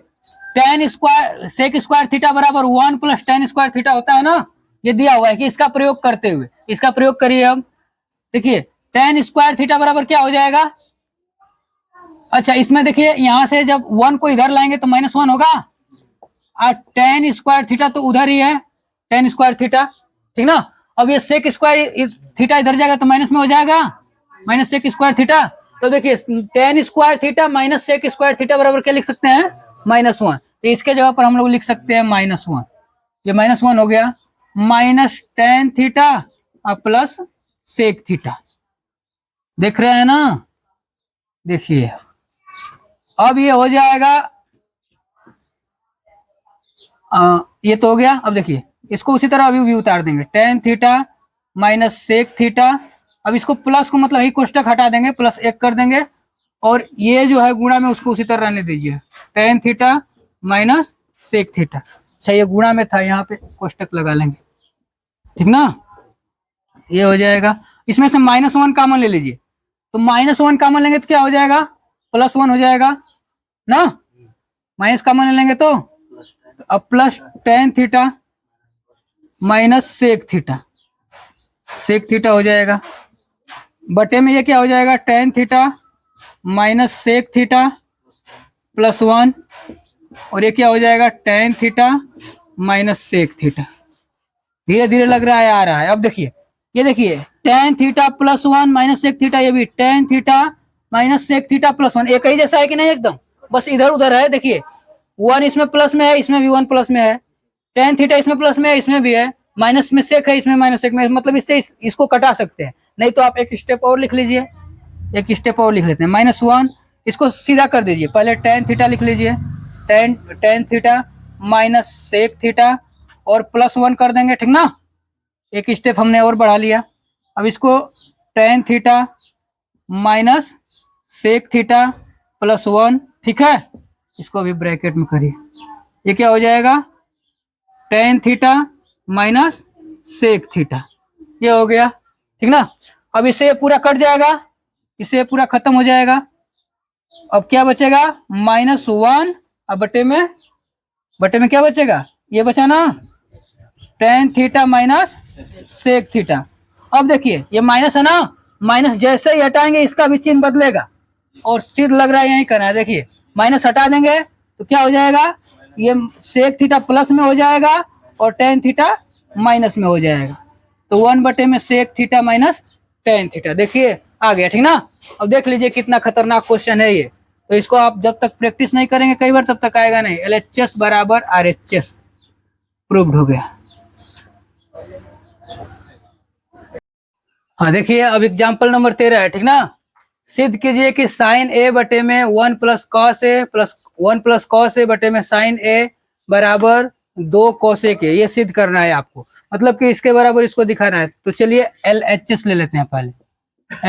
tan square sec square theta बराबर 1 प्लस टेन स्क्वायर थीटा होता है ना, ये दिया हुआ है कि इसका प्रयोग करते हुए, इसका प्रयोग करिए। अब देखिए टेन स्क्वायर थीटा बराबर क्या हो जाएगा, अच्छा इसमें देखिए यहाँ से जब 1 को इधर लाएंगे तो -1 होगा, और टेन स्क्वायर थीटा तो उधर ही है, टेन स्क्वायर थीटा, ठीक ना। अब ये सेक स्क्वायर थीटा इधर जाएगा तो माइनस में हो जाएगा, माइनस सेक स्क्वायर थीटा। तो देखिए tan square theta minus sec square theta बराबर क्या लिख सकते हैं, -1। तो इसके जगह पर हम लोग लिख सकते हैं -1, ये -1 हो गया, माइनस टेन थीटा और प्लस सेक थीटा, देख रहे हैं ना। देखिए अब ये हो जाएगा, ये तो हो गया। अब देखिए इसको उसी तरह अभी भी उतार देंगे, tan theta minus sec theta, अब इसको प्लस को मतलब ही कोष्टक हटा देंगे, +1 कर देंगे, और ये जो है गुणा में उसको उसी तरह रहने दीजिए, tan theta minus sec theta. अच्छा ये गुणा में था, यहाँ पे कोष्टक लगा लेंगे, ठीक ना, ये हो जाएगा। इसमें से -1 कॉमन ले लीजिए, तो -1 कॉमन लेंगे तो क्या हो जाएगा, +1 हो जाएगा ना, माइनस कॉमन लेंगे तो अब plus tan theta minus sec theta, sec theta हो जाएगा, बटे में ये क्या हो जाएगा, tan theta minus sec theta +1, और ये क्या हो जाएगा, tan theta minus sec theta. धीरे धीरे लग रहा है आ रहा है। अब देखिए ये देखिए tan theta +1 minus sec theta, ये भी tan theta minus sec theta +1, एक ही जैसा है कि नहीं, एकदम बस इधर उधर है। देखिए 1 इसमें प्लस में है, इसमें भी 1 प्लस में है, टेन थीटा इसमें प्लस में है, इसमें भी है, माइनस में सेक है, इसमें माइनस सेक में, मतलब इससे इसको कटा सकते हैं। नहीं तो आप एक स्टेप और लिख लीजिए, एक स्टेप और लिख लेते हैं, -1, इसको सीधा कर दीजिए, पहले टेन थीटा लिख लीजिए, tan theta minus sec theta और +1 कर देंगे, ठीक ना, एक स्टेप हमने और बढ़ा लिया, अब इसको tan theta minus sec theta plus 1, ठीक है, इसको अभी ब्रैकेट में करिए, ये क्या हो जाएगा, tan theta minus sec theta, ये हो गया, ठीक ना। अब इससे ये पूरा कट जाएगा, इससे ये पूरा खत्म हो जाएगा। अब क्या बचेगा, -1, अब बटे में क्या बचेगा, ये बचा ना, tan theta minus sec theta. अब देखिए ये माइनस है ना, माइनस जैसे ही हटाएंगे इसका भी चिन्ह बदलेगा, और सिर लग रहा है यही करना है। देखिए माइनस हटा देंगे तो क्या हो जाएगा, ये सेक थीटा प्लस में हो जाएगा और tan थीटा माइनस में हो जाएगा, तो 1 बटे में sec theta minus tan theta, देखिए आ गया, ठीक ना। अब देख लीजिए कितना खतरनाक क्वेश्चन है ये, तो इसको आप जब तक प्रैक्टिस नहीं करेंगे कई बार तब तक आएगा नहीं। LHS बराबर RHS प्रूव्ड हो गया। हाँ देखिए अब एग्जाम्पल नंबर 13 है, ठीक ना। सिद्ध कीजिए कि साइन ए बटे में 1 plus cos A plus 1 plus cos A बटे में साइन ए बराबर 2 कॉस ए के, ये सिद्ध करना है आपको, मतलब कि इसके बराबर इसको दिखाना है। तो चलिए LHS ले लेते हैं पहले,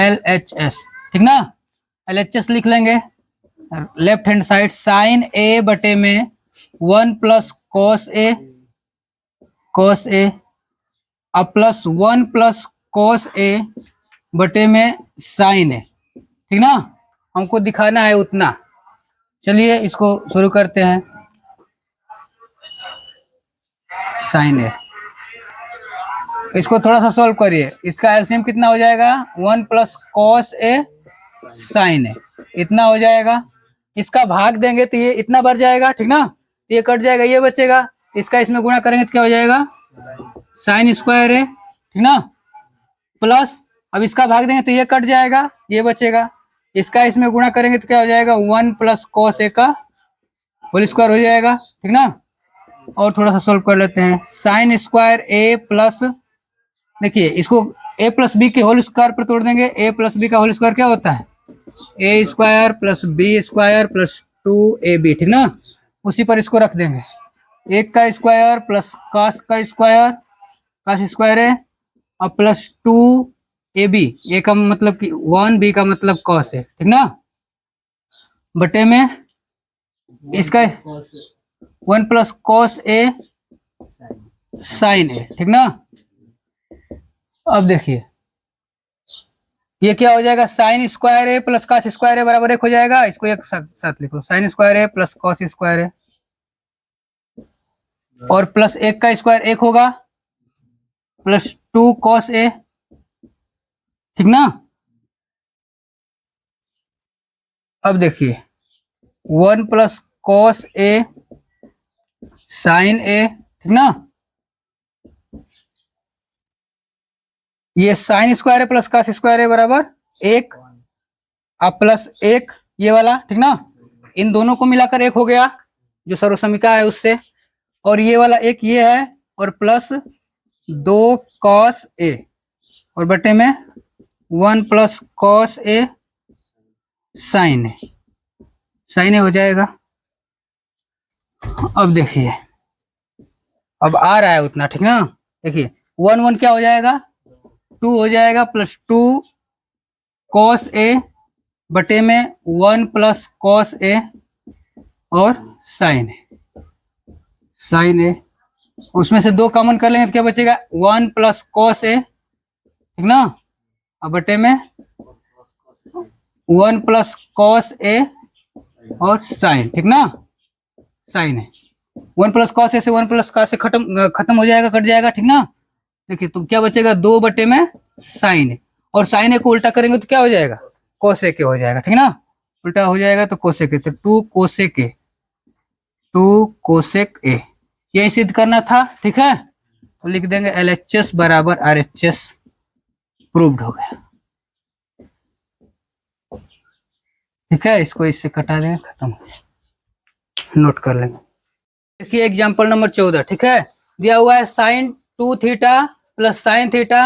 LHS, ठीक ना। LHS लिख लेंगे, लेफ्ट हैंड साइड साइन ए बटे में 1 प्लस कॉस ए अब प्लस 1 प्लस कॉस ए बटे में साइन ए, ठीक ना, हमको दिखाना है उतना। चलिए इसको शुरू करते हैं, साइन ए, इसको थोड़ा सा सॉल्व करिए, इसका एलसीएम कितना हो जाएगा, 1 प्लस कॉस ए साइन ए, इतना हो जाएगा। इसका भाग देंगे तो ये इतना बढ़ जाएगा, ठीक ना, ये कट जाएगा, ये बचेगा, इसका इसमें गुणा करेंगे तो क्या हो जाएगा, साइन स्क्वायर ए, ठीक ना, प्लस अब इसका भाग देंगे तो ये कट जाएगा, ये बचेगा, इसका इसमें गुणा करेंगे तो क्या हो जाएगा, 1 प्लस कॉस ए का होल स्क्वायर हो जाएगा, ठीक ना। और थोड़ा सा सोल्व कर लेते हैं, साइन स्क्वायर ए प्लस, देखिए इसको ए प्लस बी के होल स्क्वायर पर तोड़ देंगे, ए प्लस बी का होल स्क्वायर क्या होता है, A square plus B square plus 2ab, ठीक ना, उसी पर इसको रख देंगे, 1 का स्क्वायर प्लस कास का स्क्वायर, कास स्क्वायर है, अब प्लस 2ab, ए का मतलब कि 1b का मतलब कॉस है, ठीक ना, बटे में इसका 1 प्लस कॉस ए साइन ए, ठीक ना। अब देखिए ये क्या हो जाएगा, साइन स्क्वायर ए प्लस कॉस स्क्वायर ए बराबर 1 हो जाएगा, इसको एक साथ लिख लो, साइन स्क्वायर ए प्लस कॉस स्क्वायर ए, और प्लस 1 का स्क्वायर 1 होगा, प्लस 2 कॉस ए, ठीक ना। अब देखिए 1 प्लस कॉस ए साइन ए, ठीक ना, ये साइन स्क्वायर है प्लस कॉस स्क्वायर है बराबर 1, अब प्लस 1 ये वाला, ठीक ना, इन दोनों को मिलाकर 1 हो गया जो सर्वसमीका है उससे, और ये वाला 1 ये है, और प्लस 2 कॉस ए, और बटे में 1 प्लस कॉस ए साइन ए हो जाएगा। अब देखिए अब आ रहा है उतना, ठीक ना, देखिए 1 क्या हो जाएगा, 2 हो जाएगा, प्लस 2 कॉस ए बटे में 1 प्लस कॉस ए और साइन ए, उसमें से 2 कॉमन कर लेंगे तो क्या बचेगा, 1 प्लस कॉस ए, ठीक ना, अब बटे में 1 प्लस कॉस ए और साइन, ठीक ना, साइन है 1 प्लस कॉस ए से 1 प्लस कॉस ए खत्म हो जाएगा, कट जाएगा, ठीक ना। देखिए तो क्या बचेगा, 2 बटे में साइन है, और साइन ए को उल्टा करेंगे तो क्या हो जाएगा, कोसेक हो जाएगा, ठीक ना, उल्टा हो जाएगा तो कोसेक, तो 2 कोसेक ए, यही सिद्ध करना था, ठीक है। तो लिख देंगे LHS बराबर RHS प्रूव्ड हो गया, ठीक है। इसको इससे कटा देंगे, खत्म, नोट कर लेंगे। देखिए एग्जाम्पल नंबर 14, ठीक है, दिया हुआ है sine 2 theta plus sine theta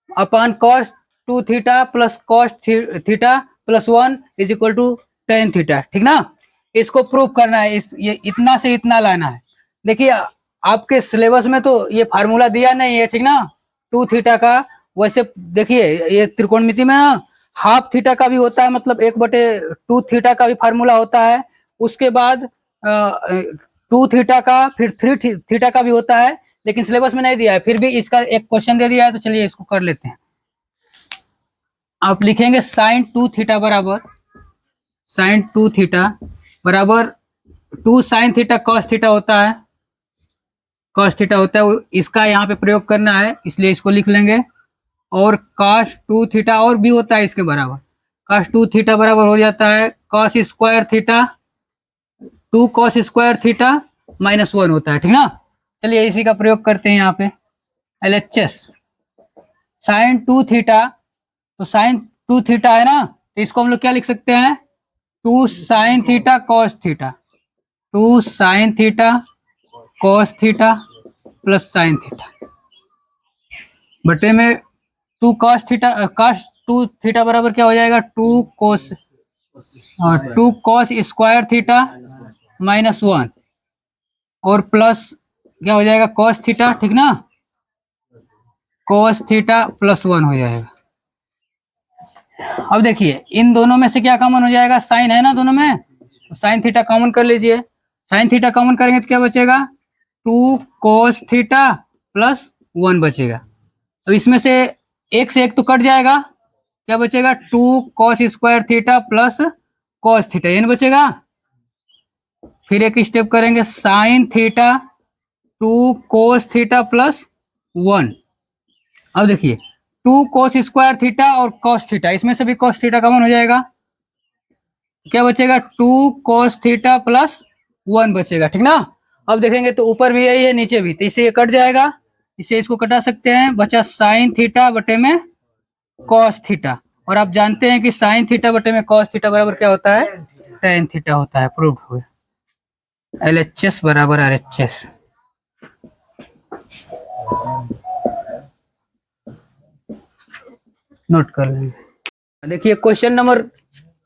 upon cos 2 theta plus cos theta plus 1 is equal to tan theta, ठीक ना। इसको प्रूव करना है, ये इतना से इतना लाना है। देखिए आपके सिलेबस में तो ये फार्मूला दिया नहीं है, ठीक ना, 2 थीटा का वैसे देखिए ये त्रिकोणमिति में ना हाफ थीटा का भी होता है, मतलब 1/2 थीटा का भी फार्मूला होता है। उसके बाद 2 थीटा का, फिर 3 थीटा का भी होता है, लेकिन सिलेबस में नहीं दिया है। फिर भी इसका एक क्वेश्चन दे दिया है, तो चलिए इसको कर लेते हैं। आप लिखेंगे साइन 2 थीटा बराबर, साइन 2 थीटा बराबर 2 साइन थीटा कॉस थीटा होता है, कॉस थीटा होता है। इसका यहाँ पे प्रयोग करना है, इसलिए इसको लिख लेंगे। और cos 2 थीटा और भी होता है इसके बराबर, cos 2 थीटा बराबर हो जाता है cos square theta, 2 cos square theta -1 होता है, ठीक ना। चलिए इसी का प्रयोग करते हैं यहाँ पे। LHS साइन 2 थीटा, तो साइन 2 थीटा है ना, तो इसको हम लोग क्या लिख सकते हैं, 2 sine theta cos theta, 2 sine theta cos theta plus sine theta बटे में 2 cos थीटा, cos 2 थीटा बराबर क्या हो जाएगा, 2 cos स्क्वायर थीटा -1 और प्लस क्या हो जाएगा cos थीटा, ठीक ना, cos थीटा +1 हो जाएगा। अब देखिए इन दोनों में से क्या कॉमन हो जाएगा, साइन है ना दोनों में, तो साइन थीटा कॉमन कर लीजिए। साइन थीटा कॉमन करेंगे तो क्या बचेगा, 2 cos थीटा +1 बचेगा। अब इसमें से एक से एक तो कट जाएगा, क्या बचेगा, 2 cos square theta plus cos theta, ये बचेगा। फिर एक स्टेप करेंगे, साइन थीटा 2 cos थीटा +1। अब देखिए 2 cos स्क्वायर थीटा और cos थीटा, इसमें से भी cos थीटा कॉमन हो जाएगा, क्या बचेगा, 2 cos थीटा +1 बचेगा, ठीक ना। अब देखेंगे तो ऊपर भी यही है, नीचे भी, तो इसे ये कट जाएगा, इसे इसको कटा सकते हैं, बचा साइन थीटा बटे में कॉस थीटा। और आप जानते हैं कि साइन थीटा बटे में कॉस थीटा बराबर क्या होता है, टेन थीटा होता है। प्रूव्ड हो गया। LHS बराबर RHS। नोट कर लेंगे। देखिए क्वेश्चन नंबर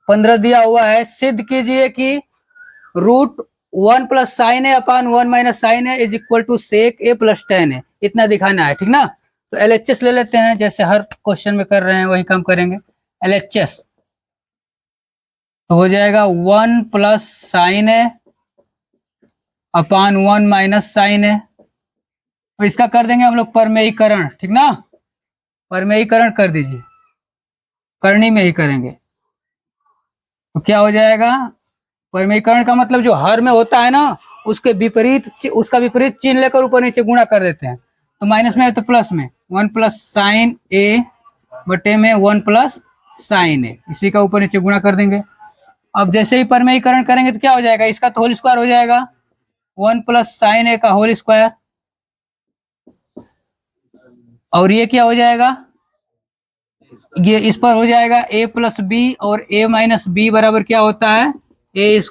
15 दिया हुआ है, सिद्ध कीजिए कि √1 + sin a / 1 - sin a = sec a + tan a, इतना दिखाना है, ठीक ना। तो LHS ले लेते हैं, जैसे हर क्वेश्चन में कर रहे हैं वही काम करेंगे। LHS तो हो जाएगा 1 + sin a / 1 - sin a, तो इसका कर देंगे हम लोग परमेयीकरण, ठीक ना, परमेयीकरण कर दीजिए, करनी में ही करेंगे। तो क्या हो जाएगा, परमेयीकरण का मतलब जो हर में होता है ना, उसके विपरीत, उसका विपरीत चिन्ह लेकर ऊपर नीचे गुणा कर देते हैं। तो माइनस में है तो प्लस में, 1 + sin a बटे में 1 + sin a, इसी का ऊपर नीचे गुणा कर देंगे। अब जैसे ही परमेयीकरण करेंगे तो क्या हो जाएगा, इसका तो होल स्क्वायर हो जाएगा, 1 + sin a का होल स्क्वायर, और ये क्या हो जाएगा, ये इस पर हो जाएगा a + b, और a - b बराबर क्या होता है, a²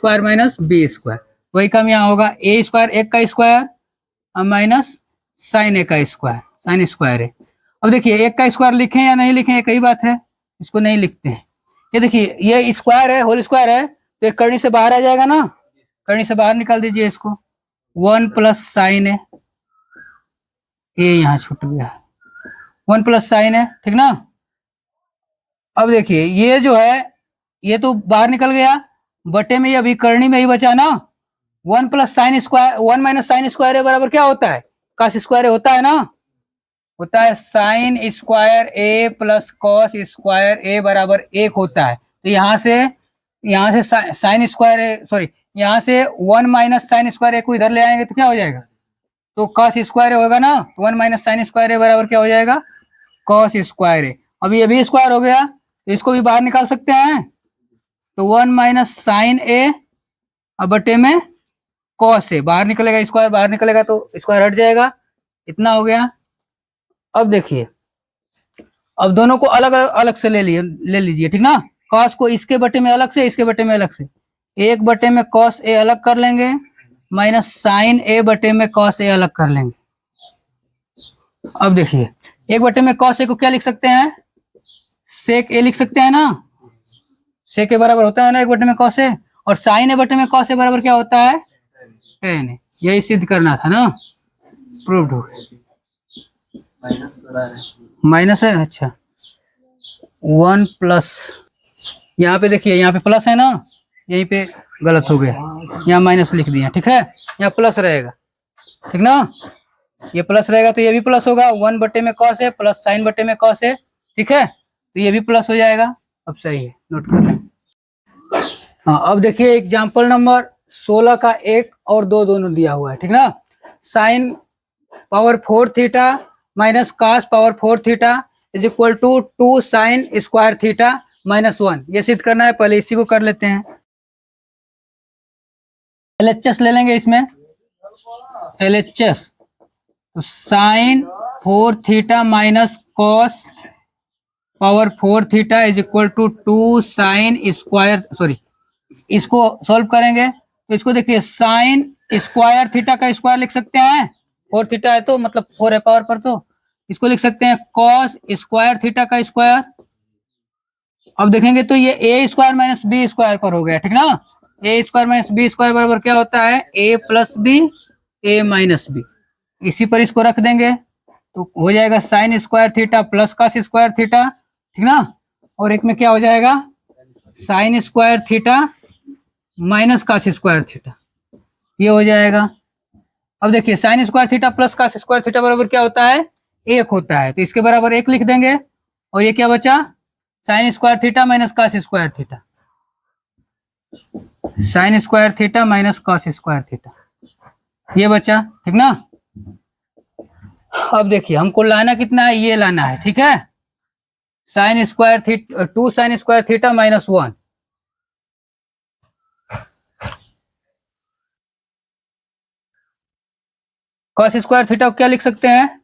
- b²। वही काम यहाँ होगा, a² 1 का स्क्वायर माइनस sin a का स्क्वायर, sin स्क्वायर है। अब देखिए 1 का स्क्वायर लिखें या नहीं लिखें, एक ही बात है, इसको नहीं लिखते हैं। ये देखिए ये स्क्वायर है, होल स्क्वायर है, तो एक करनी से बाहर आ जाएगा ना, करनी से बाहर निकाल दीजिए इसको, 1 + sin a, ये यहाँ छूट गया, 1 + sin a, ठीक ना। अब देखिए ये जो है ये तो बाहर निकल गया, बटे में ये अभी करनी में ही बचा ना, 1 + sin स्क्वायर, 1 - sin स्क्वायर ए बराबर क्या होता है, cos स्क्वायर होता है ना, होता है sin square a + cos square a बराबर 1 होता है। तो यहाँ से साइन स्क्वायर, सॉरी यहाँ से 1 - sin स्क्वायर a को इधर ले आएंगे तो क्या हो जाएगा, तो cos स्क्वायर होगा ना, 1 - sin स्क्वायर a बराबर क्या हो जाएगा, cos स्क्वायर a। अब ये भी स्क्वायर हो गया, तो इसको भी बाहर निकाल सकते हैं, तो 1 - sin a अब बटे में cos a, बाहर निकलेगा स्क्वायर, बाहर निकलेगा तो स्क्वायर हट जाएगा, इतना हो गया। अब देखिए अब दोनों को अलग अलग से ले लीजिए, ठीक ना, cos को इसके बटे में अलग से, इसके बटे में अलग से, 1 बटे में cos a अलग कर लेंगे, माइनस sin a बटे में cos a अलग कर लेंगे। अब देखिए 1 बटे में cos a को क्या लिख सकते हैं, sec a लिख सकते हैं ना, sec a बराबर होता है ना 1 बटे में cos a, और sin a बटे में cos a बराबर क्या होता है, tan a। यही सिद्ध करना था ना, प्रूव्ड हो गया। माइनस है, अच्छा 1 प्लस, यहाँ पे देखिए यहाँ पे प्लस है ना, यहीं पे गलत हो गया, यहाँ माइनस लिख दिया, ठीक है, यहाँ प्लस रहेगा, ठीक ना, ये प्लस रहेगा तो ये भी प्लस होगा, 1 बटे में कॉस है प्लस साइन बटे में कॉस है, ठीक है, तो ये भी प्लस हो जाएगा। अब सही है, नोट कर लें। हाँ, अब देखिए एग्जाम्पल नंबर 16 का 1 और 2 दोनों दिया हुआ है, ठीक ना। Sine power 4 theta minus cos power 4 theta is equal to 2 sine square theta minus 1, ये सिद्ध करना है, पहले इसी को कर लेते हैं। LHS ले लेंगे इसमें, LHS तो sine 4 theta minus cos power 4 theta is equal to 2 sine square, sorry इसको सॉल्व करेंगे तो इसको देखिए साइन स्क्वायर थीटा का स्क्वायर लिख सकते हैं, 4 थीटा है तो मतलब 4 है पावर पर, तो इसको लिख सकते हैं कॉस स्क्वायर थीटा का स्क्वायर। अब देखेंगे तो ये ए स्क्वायर माइनस बी स्क्वायर पर हो गया, ठीक ना, ए स्क्वायर माइनस बी स्क्वायर बराबर क्या होता है, ए plus B A minus B, इसी पर इसको रख देंगे तो हो जाएगा sign square theta plus cos square theta, ठीक ना, और एक में क्या हो जाएगा sign square theta minus cos square theta, ये हो जाएगा। अब देखिए sine square theta plus cos square theta बराबर क्या होता है, 1 होता है, तो इसके बराबर 1 लिख देंगे, और ये क्या बचा sign square theta minus cos square theta, sign square theta minus cos square theta, ये बचा, ठीक ना। अब देखिए हमको लाना कितना है, ये लाना है, ठीक है, sign square theta 2 sine square theta minus 1, cos square theta को क्या लिख सकते हैं,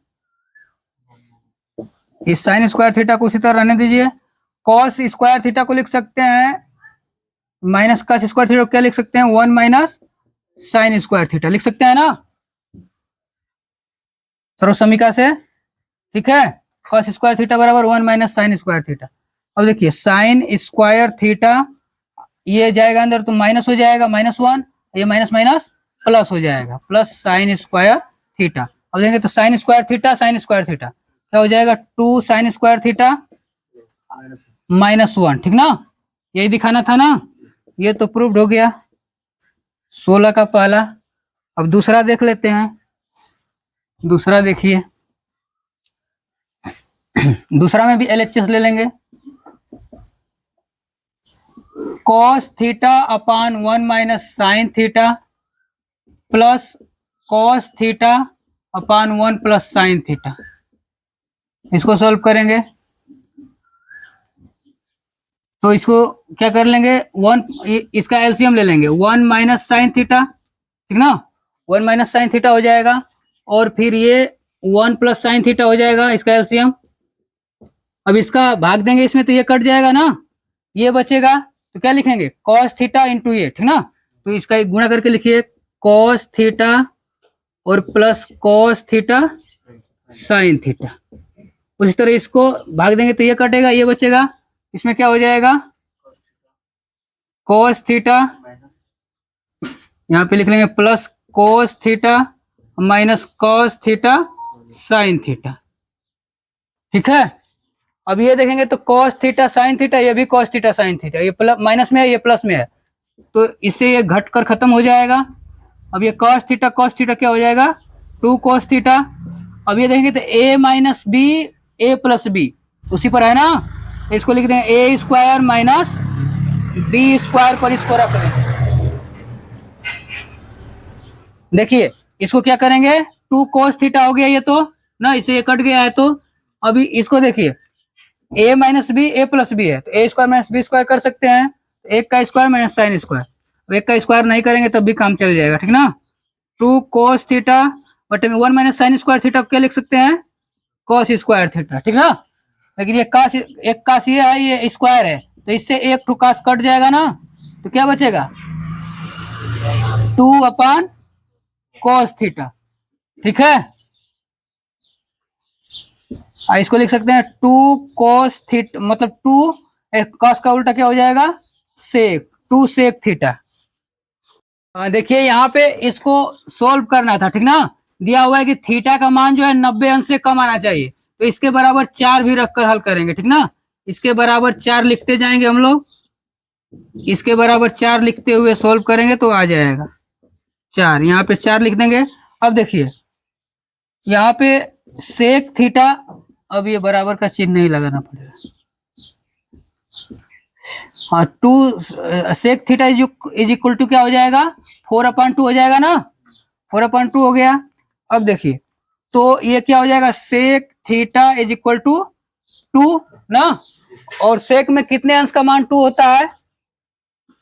इस साइन स्क्वायर थीटा को उसी तरह रहने दीजिए, कॉस स्क्वायर थीटा को लिख सकते हैं माइनस कॉस स्क्वायर थीटा को क्या लिख सकते हैं 1 माइनस साइन स्क्वायर थीटा लिख सकते हैं ना, सर्व समीकरण से, ठीक है, कॉस स्क्वायर थीटा बराबर 1 माइनस साइन स्क्वायर थीटा। अब देखिए साइन स्क्वायर थीटा ये जाएगा अंदर तो माइनस हो जाएगा -1, ये माइनस माइनस प्लस हो जाएगा प्लस साइन स्क्वायर थीटा। अब देखेंगे तो साइन स्क्वायर थीटा क्या हो जाएगा 2 साइन स्क्वायर थीटा -1, ठीक ना, यही दिखाना था ना, ये तो प्रूव्ड हो गया 16 का पहला। अब दूसरा देख लेते हैं, दूसरा देखिए दूसरा में भी LHS ले लेंगे, cos theta upon 1 minus sine theta plus cos theta upon 1 plus sine theta, इसको सॉल्व करेंगे तो इसको क्या कर लेंगे 1, इसका एलसीएम ले लेंगे 1 माइनस साइन थीटा, ठीक ना, 1 माइनस साइन थीटा हो जाएगा, और फिर ये 1 प्लस साइन थीटा हो जाएगा इसका एलसीएम। अब इसका भाग देंगे इसमें तो ये कट जाएगा ना, ये बचेगा तो क्या लिखेंगे कॉस थीटा इंटू ये, ठीक ना, तो इसका एक गुणा करके लिखिए कॉस थीटा और plus cos theta sine theta, उसी तरह इसको भाग देंगे तो ये कटेगा, ये बचेगा, इसमें क्या हो जाएगा कॉस थीटा, यहाँ पे लिख लेंगे plus cos theta minus cos theta sine theta, ठीक है। अब ये देखेंगे तो कॉस थीटा साइन थीटा, ये भी कॉस थीटा साइन थीटा, ये प्लस माइनस में है, ये प्लस में है, तो इससे ये घट कर खत्म हो जाएगा। अब ये कॉस थीटा क्या हो जाएगा 2 कॉस थीटा। अब ये देखेंगे तो a minus b a plus b उसी पर है ना, तो इसको लिख देंगे a square minus B square पर इसको रख देंगे। देखिए इसको क्या करेंगे 2 cos थीटा हो गया ये तो ना, इसे ये कट गया है, तो अभी इसको देखिए a minus b a plus B है तो a square minus B square कर सकते हैं, एक का स्क्वायर माइनस साइन स्क्वायर, एक का स्क्वायर नहीं करेंगे तब भी काम चल जाएगा, ठीक ना। 2 cos थीटा बटे में 1 माइनस साइन स्क्वायर थीटा को क्या लिख सकते हैं cos स्क्वायर थीटा, ठीक ना, लेकिन ये कास एक कास ये है, ये स्क्वायर है, तो इससे एक 2 कास कट जाएगा ना, तो क्या बचेगा 2 अपान cos थीटा, ठीक है। इसको लिख सकते हैं 2 cos थीटा, मतलब 2 cos का उल्टा क्या हो जाएगा सेक, 2 सेक थीटा। देखिए यहाँ पे इसको सोल्व करना था, ठीक ना, दिया हुआ है कि थीटा का मान जो है 90 अंश से कम आना चाहिए, तो इसके बराबर 4 भी रखकर हल करेंगे, ठीक ना। इसके बराबर 4 लिखते जाएंगे हम लोग, इसके बराबर 4 लिखते हुए सोल्व करेंगे तो आ जाएगा 4। यहाँ पे 4 लिख देंगे। अब देखिए यहाँ पे सेक थीटा, अब ये बराबर का चिन्ह नहीं लगाना पड़ेगा। हाँ, 2 sec theta is equal to क्या हो जाएगा, 4/2 हो जाएगा ना, 4/2 हो गया। अब देखिए तो ये क्या हो जाएगा, sec theta is equal to 2 ना, और सेक में कितने अंश का मान 2 होता है,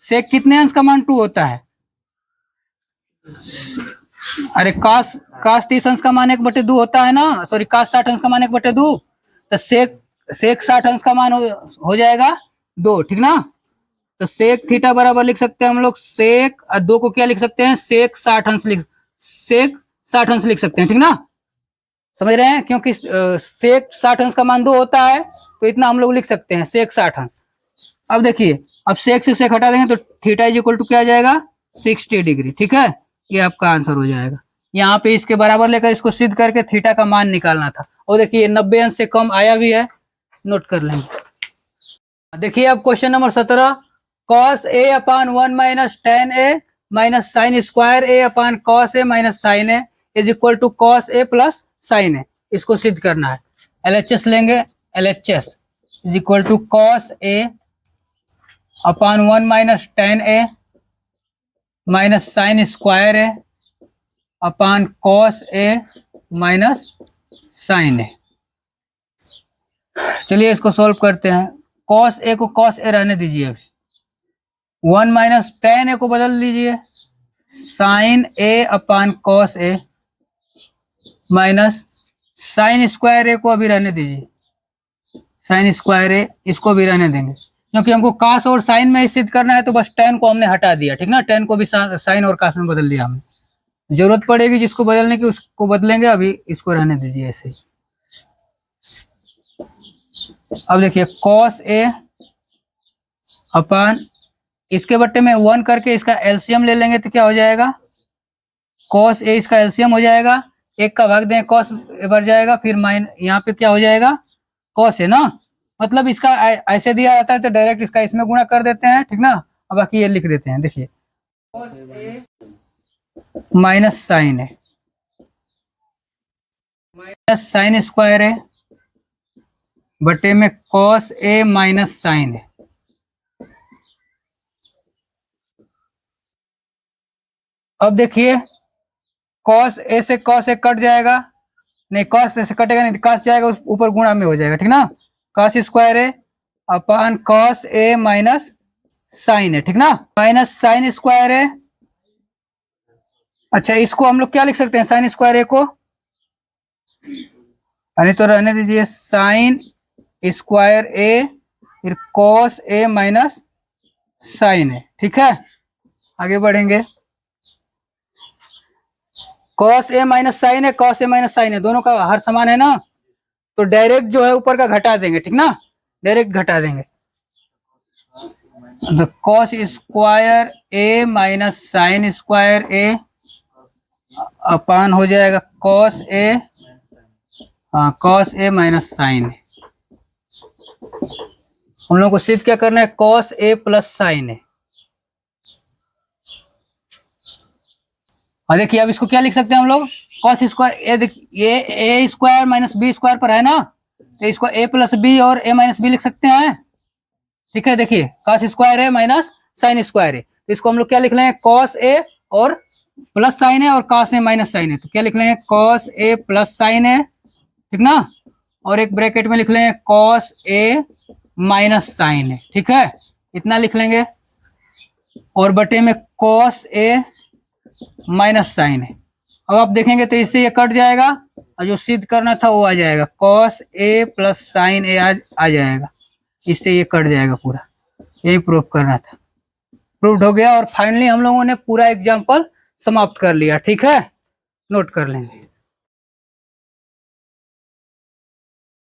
सेक कितने अंश का मान 2 होता है, अरे कास 30 अंश का मान 1/2 होता है ना, सॉरी कास 60 अंश का मान 1/2, तो सेक 60 अंश का मान हो जाएगा 2, ठीक ना। तो सेक थीटा बराबर लिख सकते हैं हम लोग, सेक 2 को क्या लिख सकते हैं, सेक 60 अंश लिख सकते हैं, ठीक ना। समझ रहे हैं, क्योंकि सेक 60 अंश का मान 2 होता है तो इतना हम लोग लिख सकते हैं, सेक 60 अंश। अब देखिए अब सेक से सेक हटा देंगे तो थीटा इज इक्वल टू क्या आ जाएगा, 60 डिग्री, ठीक है। ये आपका आंसर हो जाएगा। यहाँ पे इसके बराबर लेकर इसको सिद्ध करके थीटा का मान निकालना था। और देखिए 90 अंश से कम आया भी है, नोट कर लेंगे। देखिए अब question number 17, cos a/1 minus tan a minus sine square a/cos a minus sine a is equal to cos a plus sine a। इसको सिद्ध करना है। LHS लेंगे, LHS is equal to cos a/1 minus tan a minus sine square a upon cos a minus sine a। चलिए इसको solve करते हैं। cos a को cos a रहने दीजिए, अभी 1 माइनस tan a को बदल दीजिए sine a upon cos a minus sine square a को अभी रहने दीजिए, साइन स्क्वायर a इसको भी रहने देंगे, क्योंकि हमको कास और साइन में सिद्ध करना है तो बस tan को हमने हटा दिया, ठीक ना। tan को भी साइन और कास में बदल दिया हमने, जरूरत पड़ेगी जिसको बदलने की उसको बदलेंगे, अभी इसको रहने दीजिए ऐसे ही। अब देखिए cos a अपान इसके बट्टे में 1 करके इसका एलसीएम ले लेंगे तो क्या हो जाएगा, cos a इसका एलसीएम हो जाएगा, 1 का भाग दें cos बढ़ जाएगा, फिर यहाँ पे क्या हो जाएगा cos a ना, मतलब इसका ऐसे दिया जाता है तो डायरेक्ट इसका इसमें गुणा कर देते हैं, ठीक ना। अब बाकी ये लिख देते हैं, देखिए cos a minus sine a minus sine square a बटे में cos a minus sine a। अब देखिए cos a से cos a कट जाएगा, नहीं cos a से कटेगा नहीं, cos जाएगा उस ऊपर गुणा में हो जाएगा, ठीक ना। cos square a upon cos a minus sine a, ठीक ना, माइनस साइन स्क्वायर a। अच्छा इसको हम लोग क्या लिख सकते हैं, साइन स्क्वायर a को, अरे तो रहने दीजिए साइन स्क्वायर a फिर cos a minus sine a, ठीक है। आगे बढ़ेंगे, cos a माइनस साइन है, cos a माइनस साइन है, दोनों का हर समान है ना, तो डायरेक्ट जो है ऊपर का घटा देंगे, ठीक ना, डायरेक्ट घटा देंगे। तो cos square a minus sine square a अपान हो जाएगा cos a, हाँ cos a माइनस साइन। हम लोग को सिद्ध क्या करना है, cos a प्लस साइन है। और देखिए अब इसको क्या लिख सकते हैं हम लोग, cos स्क्वायर ये a square minus B square पर है ना, तो इसको a प्लस बी और a माइनस बी लिख सकते हैं, ठीक है। देखिए cos स्क्वायर है माइनस साइन स्क्वायर है, तो इसको हम लोग क्या लिख लेंगे, cos a और प्लस साइन है और cos a माइनस साइन है, तो क्या लिख लेंगे cos a प्लस साइन है, ठीक ना, और एक ब्रैकेट में लिख लेंगे cos a माइनस साइन है, ठीक है, इतना लिख लेंगे। और बटे में cos a माइनस साइन है। अब आप देखेंगे तो इससे ये कट जाएगा और जो सिद्ध करना था वो आ जाएगा, cos a plus sine a आ जाएगा, इससे ये कट जाएगा पूरा, यही प्रूव करना था, प्रूव्ड हो गया। और फाइनली हम लोगों ने पूरा एग्जाम्पल समाप्त कर लिया, ठीक है, नोट कर लेंगे।